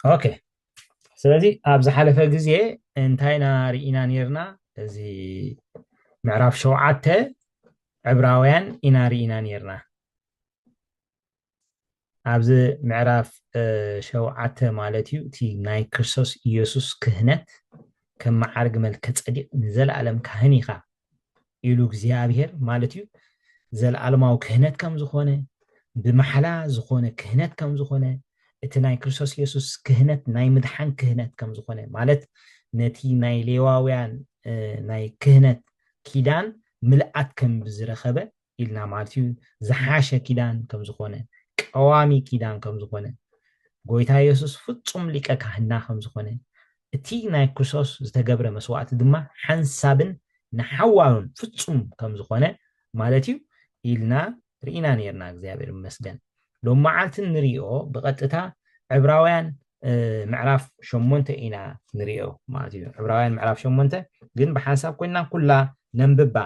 اوكي سلازي ابز حلفه غزي انتاينا رينا نيرنا زي معرف شوعته عبراويان إنا رينا نيرنا ابز معرف شوعته مالتيو تي ناي كريستوس يسوس كهنت كم معرق ملك صديق نزل عالم كهنيخا يلو እግዚአብሔር مالتيو زل عالماو كهنت كم زخونه بمحلا زخونه كهنت كم زخونه እቲ ናይ ክርስቶስ ኢየሱስ ክህነት ናይ ምድሓን ክህነት ከም ዝኾነ ማለት ነቲ ናይ ሌዋውያን ናይ ክህነት ኪዳን ምልኣት ከም ዝረኸበ ኢልና ማለት እዩ ዝሓሸ ኪዳን ከም ዝኾነ ቀዋሚ ኪዳን ከም ዝኾነ ጎይታ ኢየሱስ ፍጹም ሊቀ ካህና ከም ዝኾነ እቲ ናይ ክርስቶስ ዝተገብረ መስዋዕቲ ድማ ሓንሳብን ንሓዋውን ፍጹም ከም ዝኾነ ማለት እዩ ኢልና ርኢና ነርና እግዚአብሔር ይመስገን ሎም መዓልቲ ንሪኦ ብቐጥታ ዕብራውያን ምዕራፍ 8 ኢና ንሪኦ ማለት እዩ ዕብራውያን ምዕራፍ 8 ግን ብሓንሳብ ኮይና ኩላ ነንብባ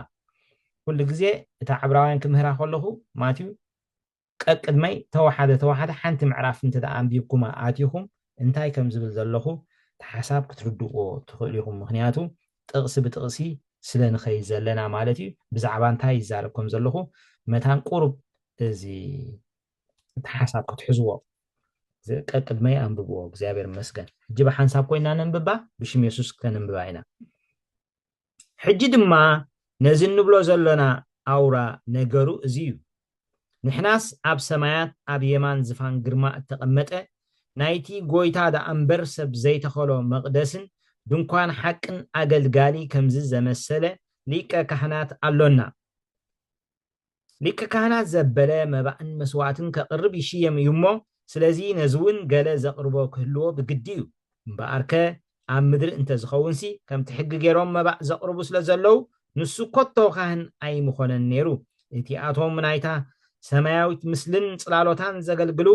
ኩሉ ግዜ እታ ዕብራውያን ክምህራ ከለኹ ማለት እዩ ቀቅድመይ ተዋሓደ ሓንቲ ምዕራፍ እንተ አንቢብኩማ ኣትይኹም እንታይ ከም ዝብል ዘለኹ ተሓሳብ ክትርድዎ ትኽእሉ ኢኹም ምክንያቱ ጥቕሲ ብጥቕሲ ስለ ንኸይ ዘለና ማለት እዩ ብዛዕባ እንታይ ይዛረብ ከም ዘለኹ መታን ቁርብ እዚ ተሓሳብ ክትሕዝዎ ቀቅድመይ አንብብዎ እግዚአብሔር ይመስገን ሕጂ ብሓንሳብ ኮይና ነንብባ ብሽም ኢየሱስ ከተንብባ ኢና ሕጂ ድማ ነዚ ንብሎ ዘለና ኣውራ ነገሩ እዚ እዩ ንሕናስ ኣብ ሰማያት ኣብ የማን ዝፋን ግርማ እተቐመጠ ናይቲ ጎይታ ደኣንበር ሰብ ዘይተኸሎ መቕደስን ድንኳን ሓቅን ኣገልጋሊ ከምዚ ዘመሰለ ሊቀ ካህናት ኣሎና ሊቀ ካህናት ዘበለ መባእን መስዋዕትን ከቅርብ ይሽየም እዩ እሞ ስለዚ ነዚ እውን ገለ ዘቅርቦ ክህልዎ ብግዲ እዩ እምበኣርከ ኣብ ምድሪ እንተዝኸውንሲ ከምቲ ሕጊ ገይሮም መባእ ዘቅርቡ ስለ ዘለው ንሱ ኮቶ ካህን ኣይምኾነን ነይሩ እቲኣቶም ናይታ ሰማያዊት ምስልን ፅላሎታን ዘገልግሉ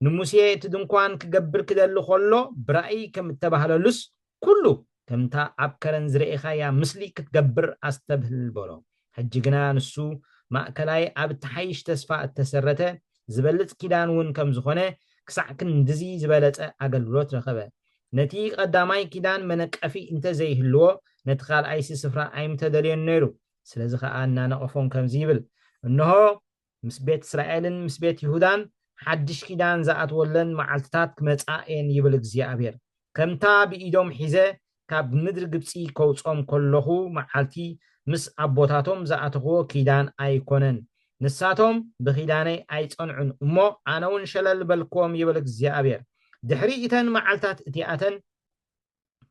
ንሙሴ እቲ ድንኳን ክገብር ክደሊ ከሎ ብራእይ ከም እተባህለሉስ ኩሉ ከምታ ኣብ ከረን ዝርኢኻያ ምስሊ ክትገብር ኣስተብህል በሎ ሕጂ ግና ንሱ ማእከላይ ኣብ ተሓይሽ ተስፋ እተሰረተ ዝበልፅ ኪዳን እውን ከም ዝኾነ ክሳዕ ክንድዚ ዝበለፀ ኣገልግሎት ረኸበ ነቲ ቀዳማይ ኪዳን መነቀፊ እንተ ዘይህልዎ ነቲ ካልኣይሲ ስፍራ ኣይምተደልዮን ነይሩ ስለዚ ከዓ እናነቐፎም ከምዚ ይብል እንሆ ምስ ቤት እስራኤልን ምስ ቤት ይሁዳን ሓድሽ ኪዳን ዝኣትወለን መዓልትታት ክመፃ እየን ይብል እግዚአብሔር ከምታ ብኢዶም ሒዘ ካብ ምድሪ ግብፂ ከውፆም ከለኹ መዓልቲ ምስ ኣቦታቶም ዝኣተኽዎ ኪዳን ኣይኮነን ንሳቶም ብኺዳነይ ኣይፀንዑን እሞ ኣነ እውን ሸለል በልክዎም ይብል እግዚአብሔር ድሕሪ እተን መዓልትታት እቲኣተን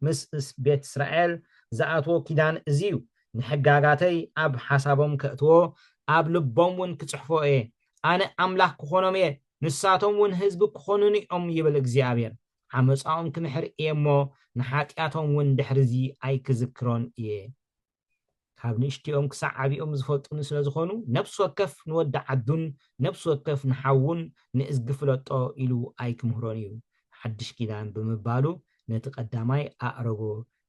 ምስ ቤት እስራኤል ዝኣትዎ ኪዳን እዚ እዩ ንሕጋጋተይ ኣብ ሓሳቦም ከእትዎ ኣብ ልቦም እውን ክፅሕፎ እየ ኣነ ኣምላኽ ክኾኖም እየ ንሳቶም እውን ህዝቢ ክኾኑን እዮም ይብል እግዚአብሔር ዓመፃኦም ክምሕር እየ እሞ ንሓጢኣቶም እውን ድሕሪዚ ኣይክዝክሮን እየ ካብ ንእሽቲኦም ክሳዕ ዓብኦም ዝፈልጡን ስለ ዝኾኑ ነብሲ ወከፍ ንወዲ ዓዱን ነብሲ ወከፍ ንሓውን ንእዝጊ ፍለጦ ኢሉ ኣይክምህሮን እዩ ሓድሽ ኪዳን ብምባሉ ነቲ ቀዳማይ ኣዕረጎ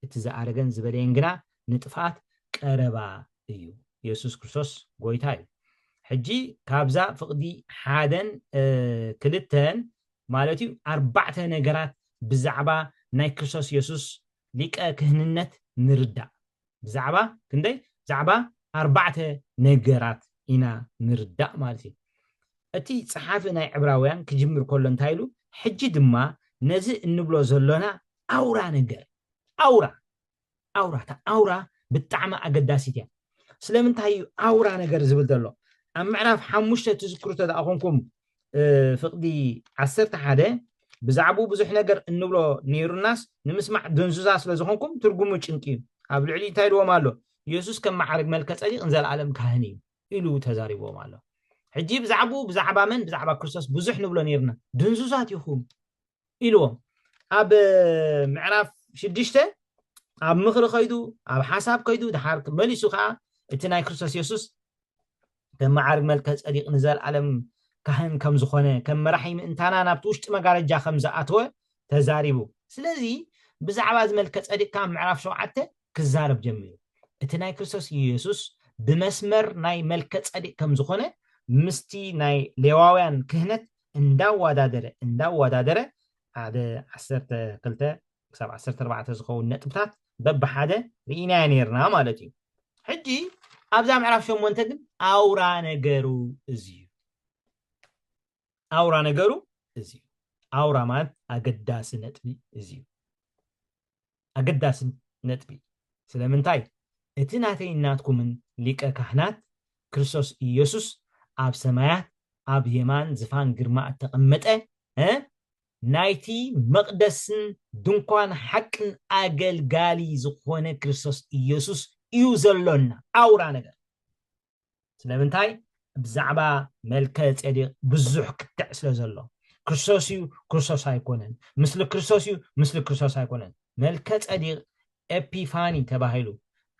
እቲ ዝኣረገን ዝበለየን ግና ንጥፋት ቀረባ እዩ ኢየሱስ ክርስቶስ ጎይታ እዩ ሕጂ ካብዛ ፍቕዲ ሓደን ክልተን ማለት እዩ ኣርባዕተ ነገራት ብዛዕባ ናይ ክርስቶስ ኢየሱስ ሊቀ ክህንነት ንርዳእ ብዛዕባ ክንደይ ብዛዕባ ኣርባዕተ ነገራት ኢና ንርዳእ ማለት እዩ እቲ ፀሓፊ ናይ ዕብራውያን ክጅምር ከሎ እንታይ ኢሉ ሕጂ ድማ ነዚ እንብሎ ዘሎና ኣውራ ነገር ኣውራ ብጣዕሚ ኣገዳሲት እያ ስለምንታይ እዩ ኣውራ ነገር ዝብል ዘሎ ኣብ ምዕራፍ 5 ትዝክሩ ተዳእኹምኩም ፍቕዲ 11 ብዛዕባ ብዙሕ ነገር እንብሎ ነይሩናስ ንምስማዕ ድንዙዛ ስለ ዝኾንኩም ትርጉሙ ጭንቂ እዩ ኣብ ልዕሊ እንታይ ድዎም ኣሎ ኢየሱስ ከም ማዕረግ መልከ ጸዲቅ ንዘለዓለም ካህን እዩ ኢሉ ተዛሪቦም ኣሎ ሕጂ ብዛዕባ መን ብዛዕባ ክርስቶስ ብዙሕ ንብሎ ነይርና ድንዙዛት ይኹም ኢልዎም ኣብ ምዕራፍ 6 ኣብ ምኽሪ ከይዱ ኣብ ሓሳብ ከይዱ ድሓር መሊሱ ከዓ እቲ ናይ ክርስቶስ ኢየሱስ ከም ማዕረግ መልከ ጸዲቅ ንዘለዓለም ካህን ከም ዝኾነ ከም መራሒ ምእንታና ናብቲ ውሽጢ መጋረጃ ከም ዝኣተወ ተዛሪቡ ስለዚ ብዛዕባ ዝመልከ ጸዲቅ ካብ ምዕራፍ 7 ክዛረብ ጀሚሩ እቲ ናይ ክርስቶስ ኢየሱስ ብመስመር ናይ መልከ ጸዲቅ ከም ዝኾነ ምስቲ ናይ ሌዋውያን ክህነት እንዳወዳደረ عاد عسرت قلت كسب عسرت 4 زخون نطبطات بب حدا رينا نيرنا مالتي حجي ابزا معرف شو منتج اورا نغرو ازيو اورا نغرو ازيو اورا مات اقداس نطبي ازيو اقداس نطبي سلامنتاي اتناتي ناتكم ليك كهنات كريستوس يسوس اب سمايات اب يمان زفان غرما تقمطه نايتي مقدسن دنقان حقن اገልጋሊ ዝኾነ ክርስቶስ ኢየሱስ እዩ ዘሎና አውራ ነገር ስለምንታይ ብዛዕባ መልከ ጼዴቅ ብዙሕ ክትዕ ስለ ዘሎ ክርስቶስ እዩ ክርስቶስ ኣይኮነን ምስሊ ክርስቶስ እዩ ምስሊ ክርስቶስ ኣይኮነን መልከ ጼዴቅ ኤፒፋኒ ተባሂሉ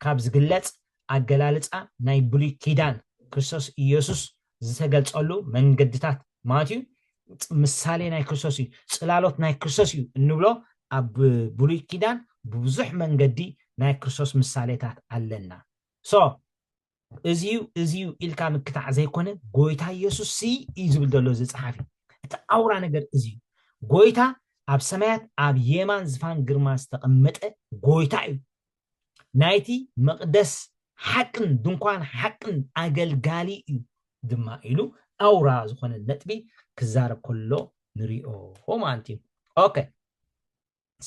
ካብ ዝግለጽ ኣገላልጻ ናይ ብሉይ ኪዳን ክርስቶስ ኢየሱስ ዝተገልጸሉ መንገድታት ማትዩ ምሳሌ ናይ ክርስቶስ እዩ ጽላሎት ናይ ክርስቶስ እዩ እንብሎ ኣብ ብሉይ ኪዳን ብዙሕ መንገዲ ናይ ክርስቶስ ምሳሌታት ኣለና ሶ እዚዩ ኢልካ ምክታዕ ዘይኮነ ጎይታ ኢየሱስ ሲ እዩ ዝብል ዘሎ ዝጽሓፍ እቲ ኣውራ ነገር እዚዩ ጎይታ ኣብ ሰማያት ኣብ የማን ዝፋን ግርማ ዝተቐመጠ ጎይታ እዩ ናይቲ መቅደስ ሓቅን ድንኳን ሓቅን ኣገልጋሊ እዩ ድማ ኢሉ ኣውራ ዝኾነ ነጥቢ ክዛረብ ከሎ ንሪኦ ማለት እዩ ኦኬ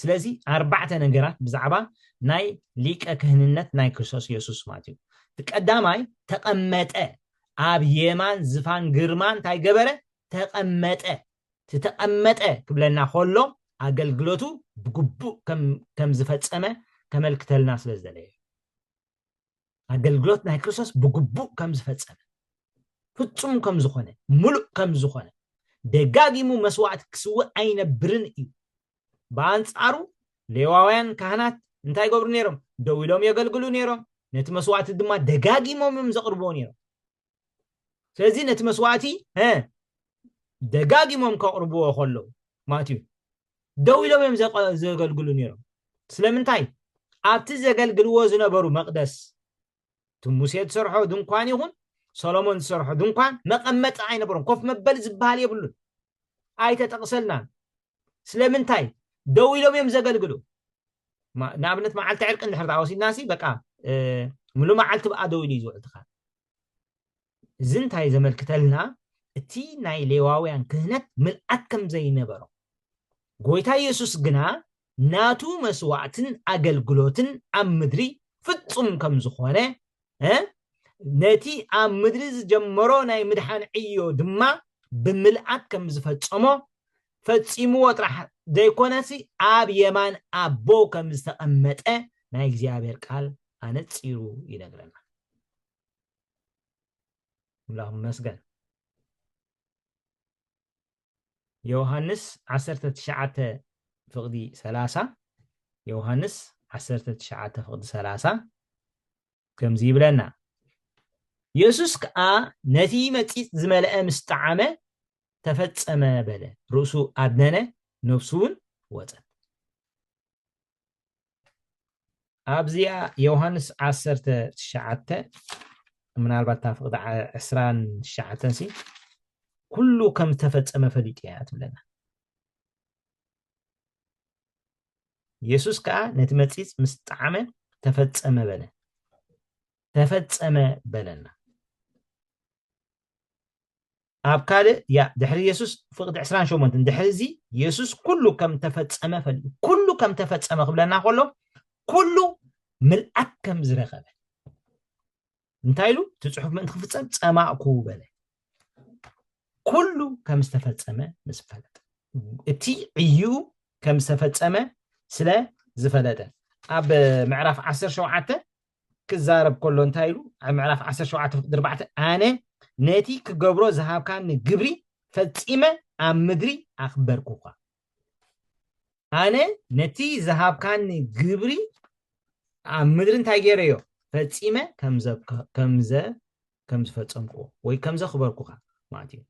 ስለዚ 4 ነገራት ብዛዕባ ናይ ሊቀ ክህንነት ናይ ክርስቶስ ኢየሱስ ማለት እዩ ተቀዳማይ ተቀመጠ ኣብ የማን ዝፋን ግርማን እንታይ ገበረ ተቀመጠ ተቀመጠ ክብለና ከሎ ኣገልግሎቱ ብግቡእ ከም ዝፈጸመ ከመልክተልና ስለዘለየ ኣገልግሎት ናይ ክርስቶስ ብግቡእ ከም ዝፈጸመ ፍጹም ከም ዝኾነ ሙሉእ ከም ዝኾነ ደጋጊሙ መስዋዕት ክስውዕ ኣይነብርን እዩ በአንጻሩ ሌዋውያን ካህናት እንታይ ገብሩ ነይሮም ደው ኢሎም የገልግሉ ነይሮም ነቲ መስዋዕት ድማ ደጋጊሞም ዘቅርብዎ ነይሮም ስለዚ ነቲ መስዋዕቲ ደጋጊሞም ከቅርብዎ ከለው ማትዩ ደው ኢሎም ዘገልግሉ ነይሮም ስለምንታይ ኣብቲ ዘገልግልዎ ዝነበሩ መቅደስ ሙሴ ዝሰርሖ ድንኳን ይኹን ሰሎሞን ዝሰርሖ ድንኳን መቀመጥ ኣይነበሮም ኮፍ መበል ዝባሃል የብሉን ኣይተጠቅሰልና ስለምንታይ ደው ኢሎም ዘገልግሉ ንኣብነት መዓልቲ ዕርቂ እንድሕር ተወሲድናሲ በቃ ሙሉ መዓልቲ በኣ ደው ኢሉ ይዝውዕል ትኻ እዚ እንታይ ዘመልክተልና እቲ ናይ ሌዋውያን ክህነት ምልኣት ከም ዘይነበሮ ጎይታ ኢየሱስ ግና ናቱ መስዋዕትን ኣገልግሎትን ኣብ ምድሪ ፍጹም ከም ዝኾነ ነቲ ኣብ ምድሪ ዝጀመሮ ናይ ምድሓን ዕዮ ድማ ብምልኣት ከም ዝፈጸሞ ፈጺምዎ ጥራሕ ዘይኮነሲ ኣብ የማን ኣቦ ከም ዝተቐመጠ ናይ እግዚአብሔር ቃል ኣነጺሩ ይነግረና اللهم መስገን ዮሐንስ 19 ፍቅዲ 30 ዮሐንስ 19 ፍቅዲ 30 ከምዚ ይብለና ኢየሱስ ከኣ ነቲ መጺጽ ዝመልአ ምስጣዓመ ተፈጸመ በለ ርእሱ ኣድነነ ነፍሱን ወፀት ኣብዚያ ዮሐንስ 19 ምናልባት ታፍቅድ 29 ሲ ኩሉ ከም ተፈጸመ ፈሊጥያ ትብለና ኢየሱስ ከኣ ነቲ መጺጽ ምስጣዓመ ተፈጸመ በለና ኣብ ካልእ ያ ድሕሪ ኢየሱስ ፍቅዲ 28 ድሕሪዚ ኢየሱስ ኩሉ ከም ተፈጸመ ኩሉ ከም ተፈጸመ ክብለና ከሎ ኩሉ ምልኣት ከም ዝረኸበ እንታይ ኢሉ ትጽሑፍ ምእንቲ ክፍጸም ጸማእኩ በለ ኩሉ ከም ዝተፈጸመ ምስፈለጠ እቲ ዕዩ ከም ዝተፈጸመ ስለ ዝፈለጠ ኣብ ምዕራፍ 17 ክዛረብ ከሎ እንታይ ኢሉ ኣብ ምዕራፍ 17 ፍቅዲ 4 ኣነ ነቲ ክገብሮ ዝሃብካኒ ግብሪ ፈጺመ ኣብ ምድሪ ኣኽበርኩኻ ኣነ ነቲ ዝሃብካኒ ግብሪ ኣብ ምድሪ እንታይ ገይረዮ ፈጺመ ከም ዝፈጸምኩዎ ወይ ከም ዘኽበርኩኻ ማለት እዩ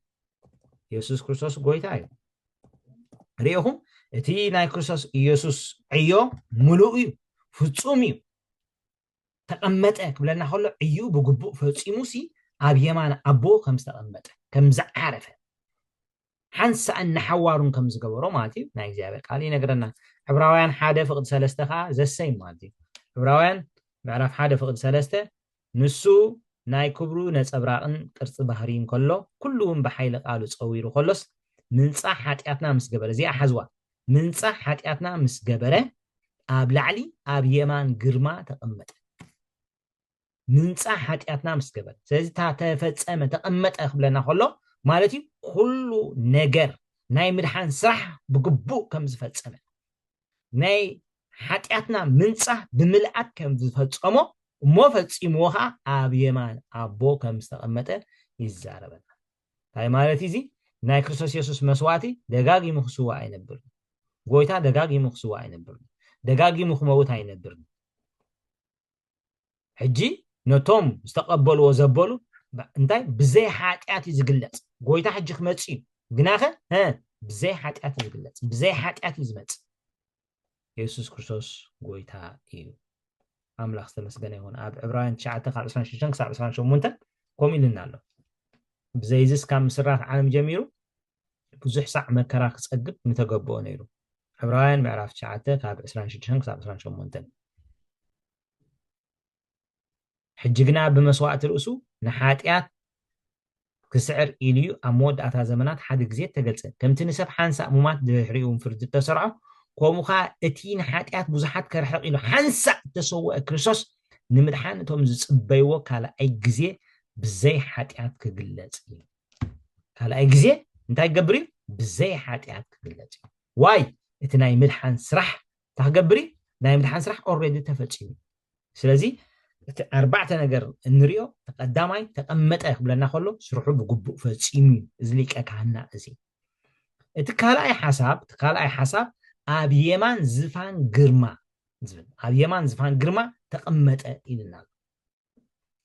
ኢየሱስ ክርስቶስ ጎይታ እዩ ሪኢኹም እቲ ናይ ክርስቶስ ኢየሱስ ዕዮ ሙሉእ እዩ ፍጹም እዩ ተቐመጠ ክብለና ከሎ ዕዩ ብግቡእ ፈጺሙሲ ኣብ የማን ኣቦ ከም ዝተቐመጠ ከም ዝዓረፈ حنسا أن حوارون كم زقبرو مالتي نا إجابة قالي نقرنا عبراويان حادة فقد سلسته خا زسين مالتي عبراويان معرف حادة فقد سلسته نسو ناي كبرو نس أبراقن قرص بحرين كلهم بحيل قالوا تصويرو خلص منصح حاتياتنا مسجبرة زي أحزوا منصح حاتياتنا مسجبرة أب لعلي أب يمان قرما تقمت منصح حاتياتنا مسجبرة سيزي تفتسأمة تقمت أخبلنا خلو مالتي كله نجر ناي مدحان صح بقبو كم زفتسأمة ناي حاتياتنا منصح بملأت كم زفتسأمة وما فتسيموها أب يمان أبو كم استقمت يزاربنا هاي مالتي زي ناي كريستوس يسوس مسواتي دقاقي مخسوة عينبر قويتا دقاقي مخسوة عينبر دقاقي مخموت عينبر حجي نتوم استقبلوا وزبلوا انتاي بزي حاتياتي زقلت قويتا حجي خمتشي قناخة ها بزي حاتياتي زقلت بزي حاتياتي زمت يسوس كريستوس قويتا إيو أملاخ استمسقنا هون عبران شعاتك على عسران شنك سعب عسران شو منتن قومي لنا له بزي زيس كان مسرات عالم جميلو بزح ساعة مكرا خصقب نتقبو نيرو عبران معرف شعاتة كاب عسران شنك سعب عسران شو منتن حجقنا بمسوات رؤسو نحاتيات كسعر إليو أمود أتا زمانات حد جزيت تقلسن كم تنسب حانسا أمومات دحريهم فرد التسرعة كومخا اتين حاتيات بزحات كرحق إلو حانسا تسوى كريسوس نمدحان توم زصبيو كالا أي جزي بزي حاتيات كقلت كالا أي جزي انتاي قبري بزي حاتيات كقلت واي اتناي مدحان سرح تقبري ناي مدحان سرح أوريدي تفتشي سلازي أربعة نجار النريو تقدماي تقمت أخبرنا خلو سرحوا بقبو فتشيمي زليك أكهنا أزي تقال أي حساب أبيمان زفان جرما أبيمان زفان جرما تقمت إلنا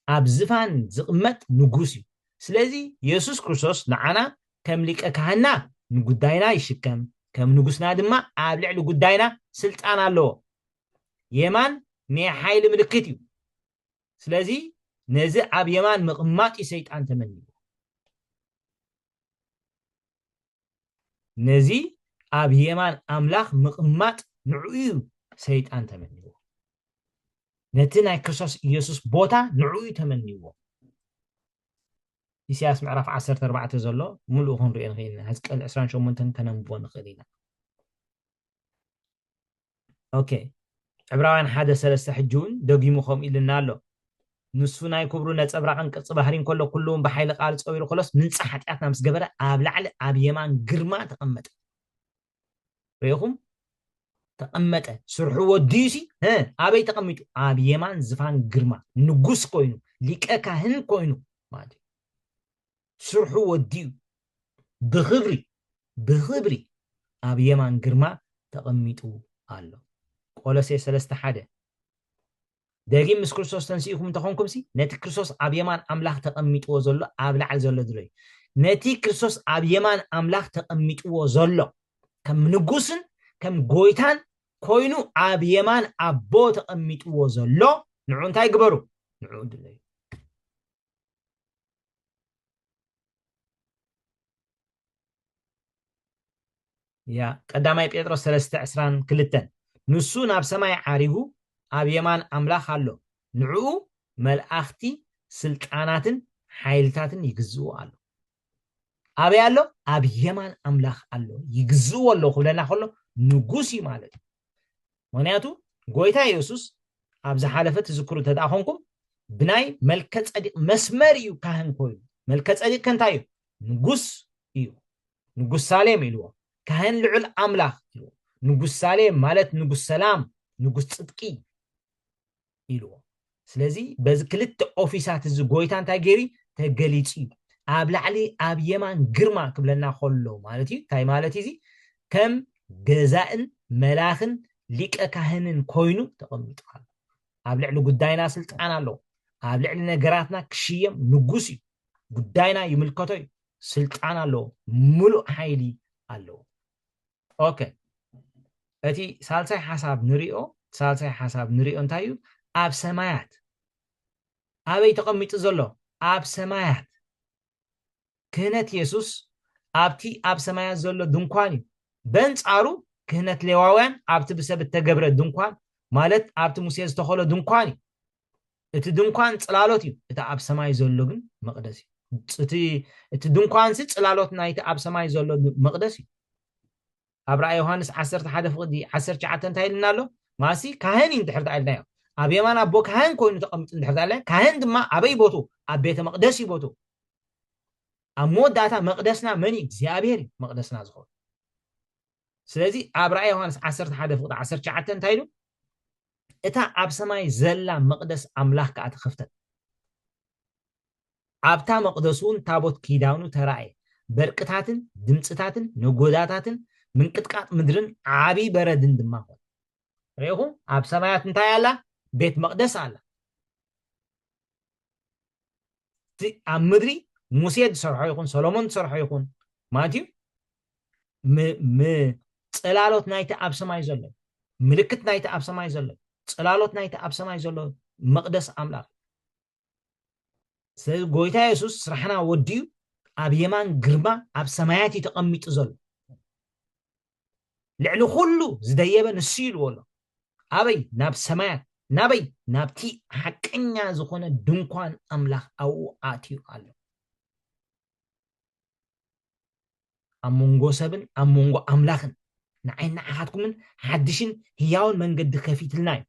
أب زفان زقمت نجوسي سلازي يسوع كريستوس نعنا كم ليك أكهنا نقدينا يشكم كم نجوسنا دما أبلع له قدينا سلت أنا له يمان ني حيل ملكتيو سلازي نزي عب يمان مقمات سيطان تمنيو نزي عب يمان أملاخ مقمات نعويو سيطان تمنيو نتنا كريستوس يسوس بوتا نعويو تمنيو إسياس معرف 14 زلو ملو هون رئين غينا هزقل 20 شو منتن كننبون خلينا أوكي عبراوان حدا سلسة حجون دوغي مخوم إلنا له نسونا يكبروا نتصبرقن قص بحرين كلهم بحيل قال صويرو خلاص من صحت اتنا مس جبره اب لعل اب يمان غرما تقمط ريهم تقمط سرحو وديسي ها ابي تقمط اب يمان زفان غرما نغوس كوينو ليقه كاهن كوينو مالتي سرحو وديو بخبري اب يمان غرما تقمطو الله قولسي 3:1 داغي مس كريستوس تنسيكم تخونكم سي نتي كريستوس اب يمان املاح تقميطو زلو اب لعل زلو دري نتي كريستوس اب يمان املاح تقميطو زلو كم نغوسن كم غويتان كوينو اب يمان ابو تقميطو زلو نعو انتاي غبرو نعو دلي يا قداماي بيتروس 3:22 نسو ناب سماي عاريغو اب يمان املاح الله نعو ملأختي سلطاناتن حيلتاتن يغزو አሉ አብ ያለው አብ የማን አምላክ አለው ይግዝው አለው ሁለና ሁሉ ንጉሲ ማለት ምክንያቱ ጎይታ ኢየሱስ አብ ዘሐለፈት ዝክሩ ተዳኾንኩም ብናይ መልከ ጸዲቅ መስመር እዩ ካህን ኮይኑ መልከ ጸዲቅ ከንታዩ ንጉስ እዩ ንጉስ ሳሌም ኢልዎ ካህን ልዑል አምላክ ኢልዎ ንጉስ ሳሌም ማለት ንጉስ ሰላም ንጉስ ጽድቂ ኢልዎ ስለዚህ በዚህ ክልተ ኦፊሳት እዚ ጎይታ እንታይ ገይሪ ተገሊጽ ኣብ ላዕሊ ኣብ የማን ግርማ ክብለና ከሎ ማለት እዩ እንታይ ማለት እዚ ከም ገዛእን መላኽን ሊቀ ካህንን ኮይኑ ተቐሚጥዋል ኣብ ልዕሊ ጉዳይና ስልጣን ኣሎ ኣብ ልዕሊ ነገራትና ክሽየም ንጉስ እዩ ጉዳይና ይምልከቶ እዩ ስልጣን ኣሎ ሙሉእ ሓይሊ ኣሎ ኦኬ እቲ ሳልሳይ ሓሳብ ንሪኦ እንታይ እዩ ኣብ ሰማያት ኣበይ ተቐሚጡ ዘሎ ኣብ ሰማያት ክህነት ኢየሱስ ኣብቲ ኣብ ሰማያት ዘሎ ድንኳን እዩ በንጻሩ ክህነት ሌዋውያን ኣብቲ ብሰብ እተገብረ ድንኳን ማለት ኣብቲ ሙሴ ዝተኸሎ ድንኳን እዩ እቲ ድንኳን ጽላሎት እዩ እቲ ኣብ ሰማይ ዘሎ ግን መቅደስ እዩ እቲ ድንኳን ጽላሎት ናይቲ ኣብ ሰማይ ዘሎ መቅደስ እዩ ኣብ ራእይ ዮሐንስ 11 ፍቅዲ 19 እንታይ ኢልና ኣሎ ማሲ ካህን እንድሕር ዳኢልናዮ ኣብ የማን ኣቦ ካህን ኮይኑ ተቐምጥ እንድሕር ዳኢልና ካህን ድማ ኣበይ ቦቱ ኣብ ቤተ መቅደስ እዩ ቦቱ ኣብ መወዳእታ መቅደስና መን እግዚአብሔር መቅደስና ዝኸውን ስለዚ ኣብ ራእይ ዮሐንስ 11 ፍቅዲ 19 እንታይ ኢሉ እታ ኣብ ሰማይ ዘላ መቅደስ ኣምላኽ ከዓ ተኸፍተት ኣብታ መቅደሱን ታቦት ኪዳኑ ተራእየ በርቅታትን ድምፅታትን ነጎዳታትን ምንቅጥቃጥ ምድርን ዓቢ በረድን ድማ ኾነ ርኢኹም ኣብ ሰማያት እንታይ ኣላ ቤት መቅደስ ኣላ ኣብ ምድሪ ሙሴ ዝሰርሖ ይኹን ሰሎሞን ዝሰርሖ ይኹን ማለት እዩ ጽላሎት ናይቲ ኣብ ሰማይ ዘሎ ምልክት ናይቲ ኣብ ሰማይ ዘሎ ጽላሎት ናይቲ ኣብ ሰማይ ዘሎ መቅደስ ኣምላኽ ስለዚ ጎይታ ኢየሱስ ስራሕና ወዲዩ ኣብ የማን ግርማ ኣብ ሰማያት ተቐሚጡ ዘሎ ልዕሊ ኩሉ ዝደየበ ንሱ ኢልዎ ኣሎ ኣበይ ናብ ሰማያት ናበይ ናብቲ ሓቀኛ ዝኾነ ድንኳን ኣምላኽ ኣብኡ ኣትዩ ኣሎ ኣብ መንጎ ሰብን ኣብ መንጎ ኣምላኽን ንዓይንና ዓኻትኩምን ሓድሽን ህያውን መንገዲ ከፊትልና እዩ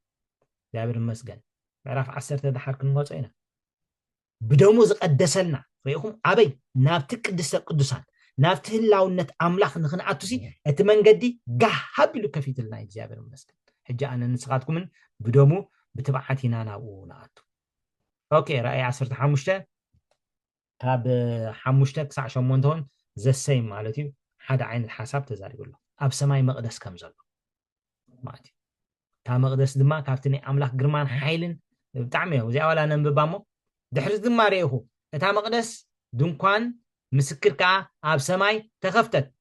እግዚአብሔር ይመስገን ምዕራፍ 10 ድሓር ክንወጾ ኢና ብደሙ ዝቀደሰልና ርኢኹም ኣበይ ናብቲ ቅድስተ ቅዱሳን ናብቲ ህላውነት ኣምላኽ ንኽንኣቱሲ እቲ መንገዲ ጋሃብ ኢሉ ከፊትልና እዩ እግዚአብሔር ይመስገን ሕጂ ኣነ ንስኻትኩምን ብደሙ ብትብዓት ኢና ናብኡ ንኣቱ ኦኬ ራእይ 15 ካብ 5 ክሳብ 8 ሆን ዘሰይ ማለት እዩ ሓደ ዓይነት ሓሳብ ተዛሪብሎ ኣብ ሰማይ መቅደስ ከም ዘሎ ማለት እዩ تا مقدس دما كافتني أملاك جرمان حيلن بتعميه وزي أولا ننببامو دحرز دما ريهو تا مقدس دنكوان مسكر كا أب سماي تخفتت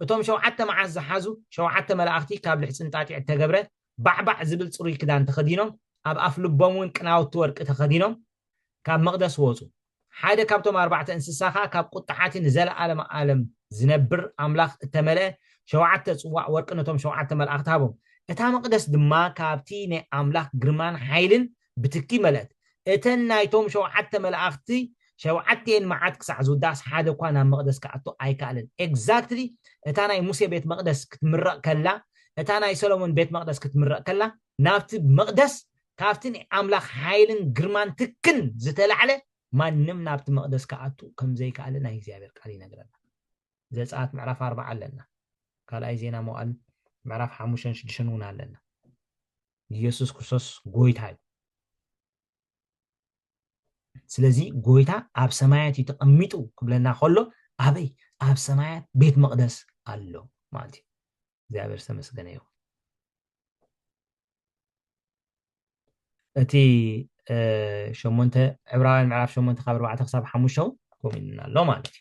وتوم شو حتى مع الزحازو شو حتى ملاختي كابل حسن تاتي التجبرة بعبع زبل صري كده أنت خدينهم أب أفلو بومون كناو تورك تخدينهم كاب مقدس وزو حدا كابتم 4 انسساخا كاب قطعات نزل عالم زنبر أملاك التملأ شو حتى صواع وركنتهم شو حتى ملاختهم እታ መቅደስ ድማ ካብቲ ናይ ኣምላኽ ግርማን ሓይልን ብትኪ መለት እተን ናይቶም ሸውዓተ መላእኽቲ ሸውዓተን መዓት ክሳዕ ዝውዳስ ሓደ እኳ ናብ መቅደስ ክኣቱ ኣይከኣልን ኤግዛክትሊ እታ ናይ ሙሴ ቤት መቅደስ ክትምረቕ ከላ እታ ናይ ሰሎሞን ቤት መቅደስ ክትምረቕ ከላ ናብቲ መቅደስ ካብቲ ናይ ኣምላኽ ሓይልን ግርማን ትክን ዝተላዕለ ማንም ናብቲ መቅደስ ክኣቱ ከም ዘይከኣለ ናይ እግዚአብሔር ቃል ይነግረና ዘጸአት ምዕራፍ 4 ኣለና ካልኣይ ዜና መዋዕል ምዕራፍ 5-6 ውን ኣለና ኢየሱስ ክርስቶስ ጎይታ እዩ ስለዚ ጎይታ ኣብ ሰማያት ተቐሚጡ ክብለና ከሎ ኣበይ ኣብ ሰማያት ቤት መቅደስ ኣሎ ማለት እዩ እግዚአብሔር ተመስገነ ይሁን እቲ ሸሞንተ ዕብራውያን ምዕራፍ 8 ካብ 4 ክሳብ 5 ኮሚንና ኣሎ ማለት እዩ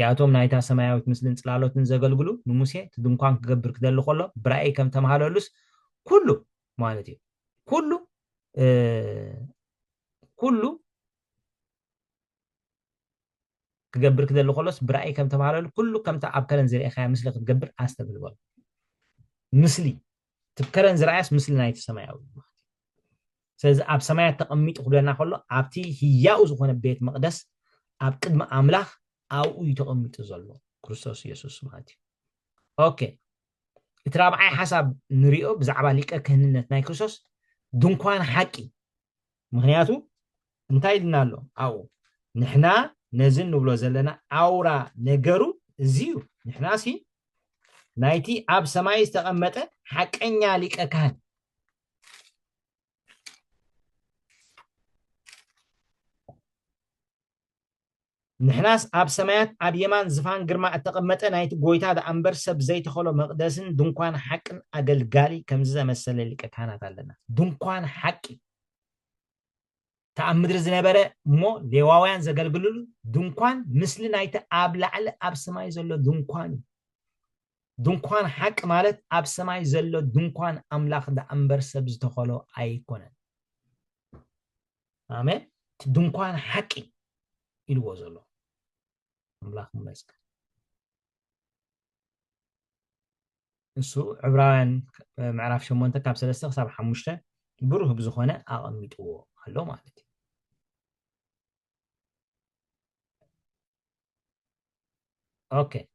ያቶም ናይታ ሰማያዊት ምስልን ጽላሎትን ዘገልግሉ ንሙሴ ድንኳን ክገብር ክደሊ ከሎ ብራእይ ከም ተማሃለሉስ ኩሉ ማለት እዩ ኩሉ ክገብር ክደሊ ከሎስ ብራእይ ከም ተማሃለሉ ኩሉ ከምታ ኣብ ከረን ዝርአኻ ምስሊ ክትገብር ኣስተብልበሉ ምስሊ ትከረን ዝርአያስ ምስሊ ናይቲ ሰማያዊ ስለዚ ኣብ ሰማያት ተቐሚጡ ክብለና ከሎ ኣብቲ ህያው ዝኾነ ቤት መቅደስ ኣብ ቅድሚ ኣምላኽ أو يتقمت الظلم كريستوس يسوع ماتي أوكي اترابع حسب نريو بزعبا ليك كهننت ناي كريستوس دونكوان حقي مغنياتو انتاي لنالو أو نحنا نزل نبلو زلنا أورا نجرو زيو نحنا سي نايتي أب سماي استقمت حق إنيا ليك كهن نحناس أب سمايات أب يمان زفان جرما التقمت نايت جويتا دا أمبر سب زي تخلو مقدسن دونكوان حق أقل قالي كم زي مسألة اللي كانت لنا دونكوان حقي تأمدر زنبرة مو لواوان زقل قلول دونكوان مثل نايت أب لعل أب سماي زلو دونكوان حق مالت أب سماي زلو دونكوان أملاخ دا أمبر سب زي تخلو أيكونا آمين دونكوان حقي الوزلو أملاك مسك نسو عبران معرف شمونتا كاب سلسة خساب حموشتا بروه بزخونة أغميتو هلو مالتي أوكي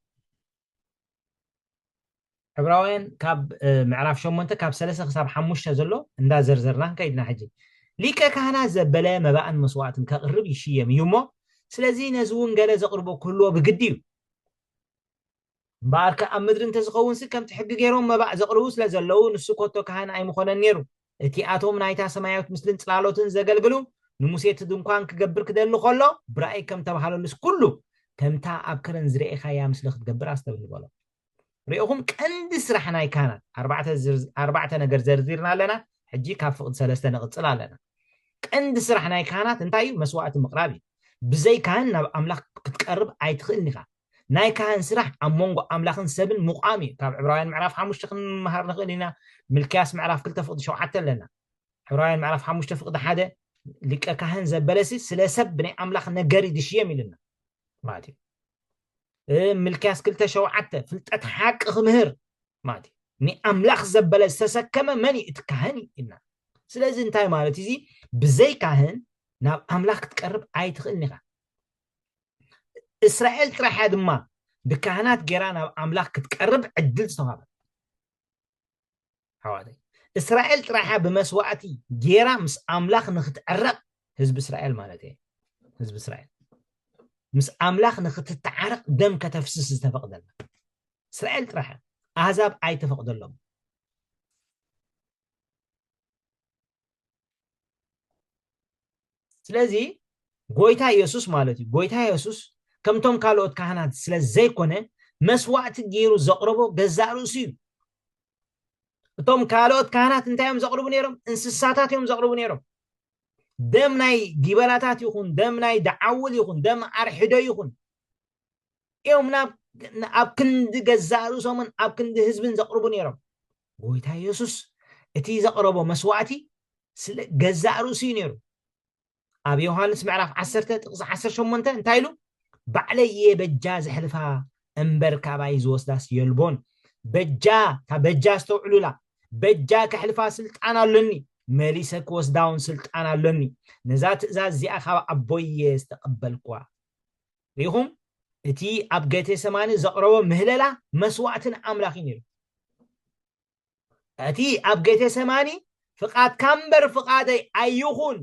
عبراوين كاب معرف شمونتا كاب سلسة خساب حموشتا زلو اندا زرزرنا كايدنا حجي ليكا كهنا زبلا مباء مسوات كقرب يشيم يومو سلازي نزون قال زقربو كله بقديو بارك أمدر انت زخون سي كم تحق غيرهم مباء زقربو سلازلو نسو كوتو كهنا أي مخونا نيرو اتي آتوم نايتا سمايات مثلن تلالوتن زقلقلو نموسيت دنقوان كقبر كدلو خلو برأي كم تبحالو لس كله كم تا أبكرن زريقي خايا مسلخ تقبر أستبه بولو ريقهم كند سرحنا كانت أربعة نقر زرزيرنا لنا حجي كافقد سلسة نقصلا لنا كند سرحنا كانت انتايو مسوعة المقرابي بزي كان ناب أملاك كتقرب عيتخلني خا ناي كان سرح أمونغو أملاخن سبن مقامي تابع عبراين معرف حموش تخن مهار نخلينا ملكاس معرف كل تفقد شو حتى لنا عبراين معرف حموش تفقد حدا لك كهن زبلسي سلسب بني أملاخ نقري دشيمي لنا ماتي ملكاس كل تشو حتى فلتت حق مهر ماتي ني أملاخ زبلس تسكم مني اتكهني إنا سلازي انتاي مالتي زي بزي كهن ناب أملاخ تقرب عيتخلني خا إسرائيل ترى حد ما بكهنات جيران أملاك تقرب عدل صهاب حوادي إسرائيل ترى بمسواتي جيران مس أملاك نختعرق حزب إسرائيل مالتي حزب إسرائيل مس أملاك نختعرق دم كتفسس تفقد لنا إسرائيل ترى أحزاب أي تفقد لهم سلازي ጎይታ ኢየሱስ ማለት እዩ ጎይታ ኢየሱስ ከምቶም ካልኦት ካህናት ስለ ዘይኮነ መስዋዕቲ ገይሩ ዘቅርቦ ገዛ ርእሱ እዩ እቶም ካልኦት ካህናት እንታይ እዮም ዘቅርቡ ነይሮም እንስሳታት እዮም ዘቅርቡ ነይሮም ደም ናይ ጊበላታት ይኹን ደም ናይ ደዓውል ይኹን ደም ኣርሒዶ ይኹን እዮም ኣብ ክንዲ ገዛ ርእሶምን ኣብ ክንዲ ህዝብን ዘቅርቡ ነይሮም ጎይታ ኢየሱስ እቲ ዘቅረቦ መስዋዕቲ ስለ ገዛ ርእሱ እዩ ነይሩ ኣብ ዮሐንስ ምዕራፍ 10 ጥቅስ 18 እንታይ ኢሉ ባዕለየ በጃ ዘሕልፋ እምበር ካባይ ዝወስዳስ የልቦን በጃ በጃ ዝተውዕሉላ በጃ ከሕልፋ ስልጣን ኣለኒ መሊሰ ክወስዳውን ስልጣን ኣለኒ ነዛ ትእዛዝ እዚኣ ካብ ኣቦየ ዝተቐበልኳ ሪኹም እቲ ኣብ ጌቴሰማኒ ዘቕረቦ ምህለላ መስዋዕትን ኣምላኽ ነይሩ እቲ ኣብ ጌቴሰማኒ ፍቓድካ እምበር ፍቓደይ ኣይኹን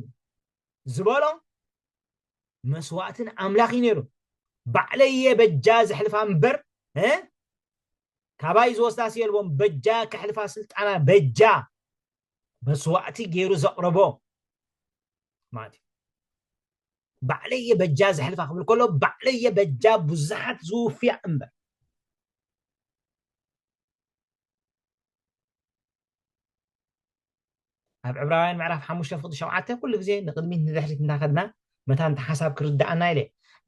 ዝበሎ መስዋዕትን ኣምላኽ ነይሩ ባዕለየ በጃ ዘሕልፋ እምበር ካባይ ዝወስዳስ የልቦም በጃ ከሕልፋ ስልጣና በጃ መስዋዕቲ ገይሩ ዘቕረቦ ማለት ባዕለየ በጃ ዘሕልፋ ክብል ከሎ ባዕለየ በጃ ብዙሓት ዝውፍያ እምበር ኣብ ዕብራውያን ምዕራፍ 5:7 ኩሉ ግዜ ንቅድሚት ንድሕሪት እንዳኸድና መታ እንተ ሓሳብ ክርዳእና ኢለ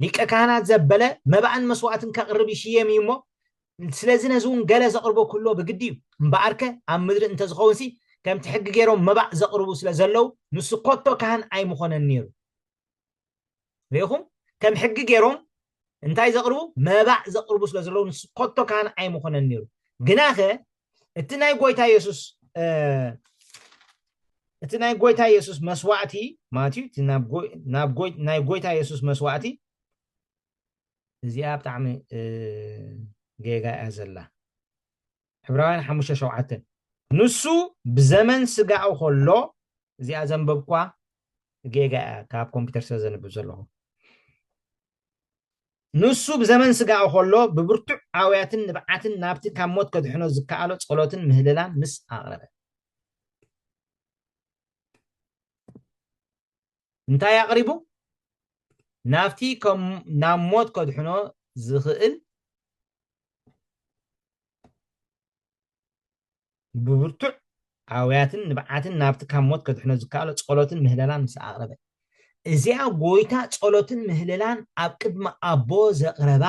ሊቀ ካህናት ዘበለ መባእን መስዋዕትን ከቕርብ ይሽየም እዩ እሞ ስለዚ ነዚ እውን ገለ ዘቕርቦ ኩሎ ብግዲ እዩ እምበኣርከ ኣብ ምድሪ እንተዝኸውን ሲ ከምቲ ሕጊ ገይሮም መባእ ዘቕርቡ ስለ ዘለው ንሱ ኮቶ ካህን ኣይምኾነን ነይሩ ሪኢኹም ከም ሕጊ ገይሮም እንታይ ዘቕርቡ መባእ ዘቕርቡ ስለ ዘለው ንሱ ኮቶ ካህን ኣይምኾነን ነይሩ ግናኸ እቲ ናይ ጎይታ ኢየሱስ እቲ ናይ ጎይታ ኢየሱስ መስዋዕቲ ማለት እዩ ናይ ጎይታ ኢየሱስ መስዋዕቲ እዚኣ ብጣዕሚ ጌጋ እያ ዘላ ዕብራውያን 5:7 ንሱ ብዘመን ስጋኡ ከሎ እዚኣ ዘንበብኳ ጌጋ እያ ካብ ኮምፒተር ስለ ዘንብብ ዘለኹ ንሱ ብዘመን ስጋኡ ከሎ ብብርቱዕ ዓውያትን ንብዓትን ናብቲ ካብ ሞት ከድሕኖ ዝከኣሎ ፀሎትን ምህልላን ምስ ኣቕረበ እንታይ ኣቕሪቡ ናብቲ ናብ ሞት ከድሕኖ ዝኽእል ብብርቱዕ ዓውያትን ንብዓትን ናብቲ ካብ ሞት ከድሕኖ ዝከኣሎ ፀሎትን ምህለላን ምስ ኣቕረበ እዚኣ ጎይታ ፀሎትን ምህለላን ኣብ ቅድሚ ኣቦ ዘቕረባ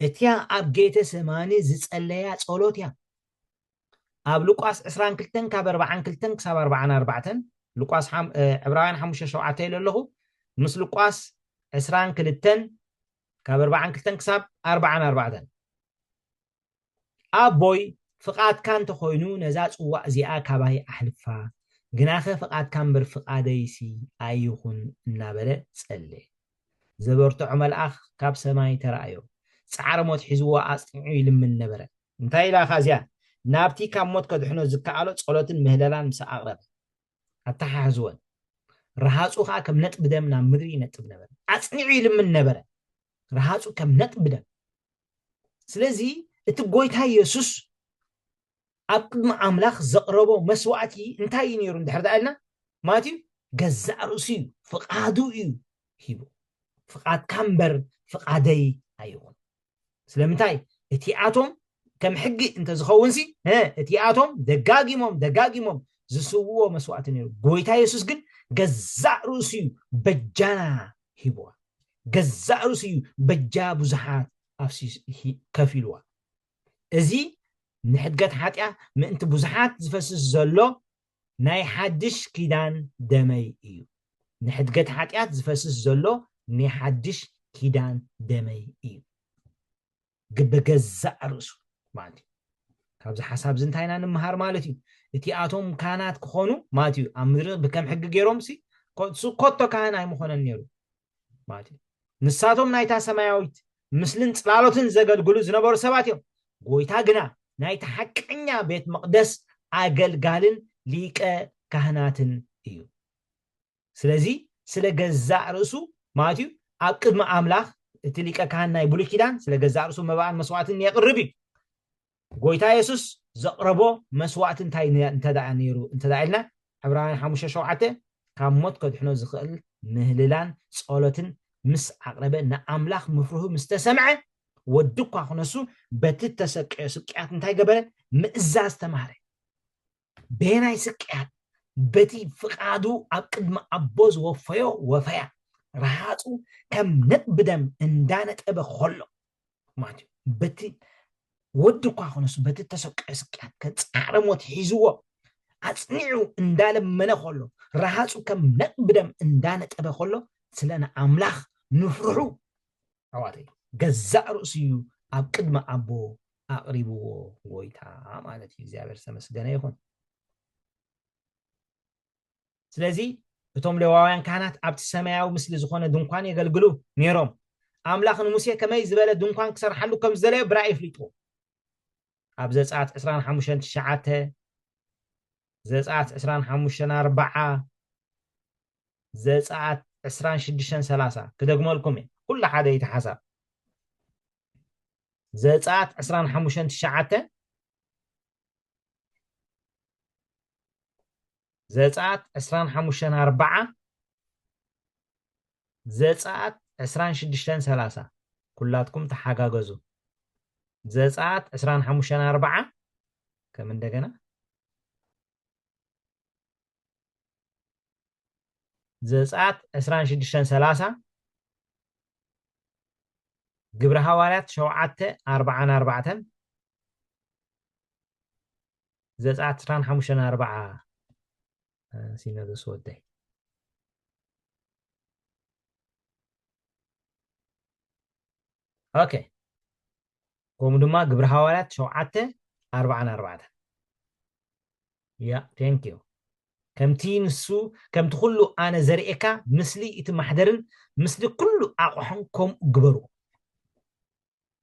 እቲያ ኣብ ጌተ ሰማኒ ዝፀለያ ፀሎት እያ ኣብ ሉቃስ 22 ካብ 42 ክሳብ 44 ሉቃስ ዕብራውያን 5:7 ኢሉ ኣለኹ ምስ ሉቃስ 22 ካብ 42 ክሳብ 44 ኣቦይ فقاد كان تخوينو نزاز وعزياء كباي أحلفا جناخه فقاد كان برفقاديسي أيهون النابلة تسألي زبرت عمل أخ كاب سماي ترأيو سعر موت حزوا أصنعي لمن نبرة انتهي لا خازيا نابتي كام موت كدحنو زكالو صلوة مهللان مسا أغرب حتى حزوان رهاصو خا كم نت بدمنا مدري نت بدم أصنعي لمن نبرة رهاصو كم نت بدم سلازي اتقويتها يسوس أقدم أملاخ زقربو مسواتي انتهي نيرون دحر دقالنا ماتيو جزاء رسيو فقادو إيو هيبو فقاد كامبر فقادي أيون سلامتاي اتياتهم كم حقي انت زخونسي ها اتياتهم دقاقيمهم زسوو مسوات نيرو قويتا يسوس قل جزاء رسيو بجانا هيبو جزاء رسيو بجا بزحات أفسيس كفيلوا ازي نحدقت حاتيا ما انت بزحات زفسس زلو ناي حدش كيدان دمي ايو نحدقت حاتيات زفسس زلو ناي حدش كيدان دمي ايو بجزاء رسو مالتي كابز حساب زنتاينا نمهار مالتي اتي اتوم كانات كخونو مالتي امر بكم حق غيروم سي كوتو كان اي مخونن نيرو مالتي نساتهم نايتا سماياويت مسلن صلالوتن زغلغلو زنبرو سباتيو ጎይታ ግና ናይ ተሐቀኛ ቤት መቅደስ አገልጋልን ሊቀ ካህናትን እዩ ስለዚ ስለ ገዛእ ርእሱ ማቲው ኣብ ቅድመ ኣምላኽ እቲ ሊቀ ካህን ናይ ብሉይ ኪዳን ስለ ገዛእ ርእሱ መባኣን መስዋዕትን የቅርብ እዩ ጎይታ ኢየሱስ ዘቅረቦ መስዋዕት እንታይ እንተዳኣ ነይሩ እንተዳኢልና ዕብራውያን 5:7 ካብ ሞት ከድሕኖ ዝኽእል ምህልላን ጸሎትን ምስ ኣቅረበ ንኣምላኽ ምፍርሁ ምስ ተሰምዐ ودكوا خنسو بتت سكيات انتاي قبل مئزاز تماري بيناي سكيات بتي فقادو أقد ما أبوز وفيا رهاتو كم نتبدم اندانت أبا خلو ماتي بتي ودكوا خنسو بتت سكيات كتعرم وتحيزوا أتصنعو اندالب من خلو رهاتو كم نتبدم اندانت أبا خلو سلنا أملاخ نفرحو عواتي جزاء رأسيو أب قدم أبو أقربو ويتا مالتي زيابر سمسجنا يكون سلازي بتوم لواوان كانت أبت السماء ومثل زخونة دنقان يقلقلو نيروم أملاخ نموسيا كما يزبالة دنقان كسر حلو كم زلي برأي فليتو أبزت ساعة 25 تشعاته زت ساعة 25 4 زت ساعة 26 3 كده جمالكم كل حدا يتحسب زات 25 تشعاته زات 25 4 زات 26 3 كلاتكم تحاجاجزو زات 25 4 كم እንደገና زات 26 3 ግብረ ሐዋርያት 7:44 ዘጸአት 25:4 ሲነብስ ወደይ ኦኬ ቆም ድማ ግብረ ሐዋርያት 7:44 ያ ቴንክ ዩ ከምቲ ንሱ ከምቲ ኩሉ ኣነ ዘርኤካ ምስሊ እቲ ማሕደርን ምስሊ ኩሉ ኣቕሖን ከምኡ ግበሩ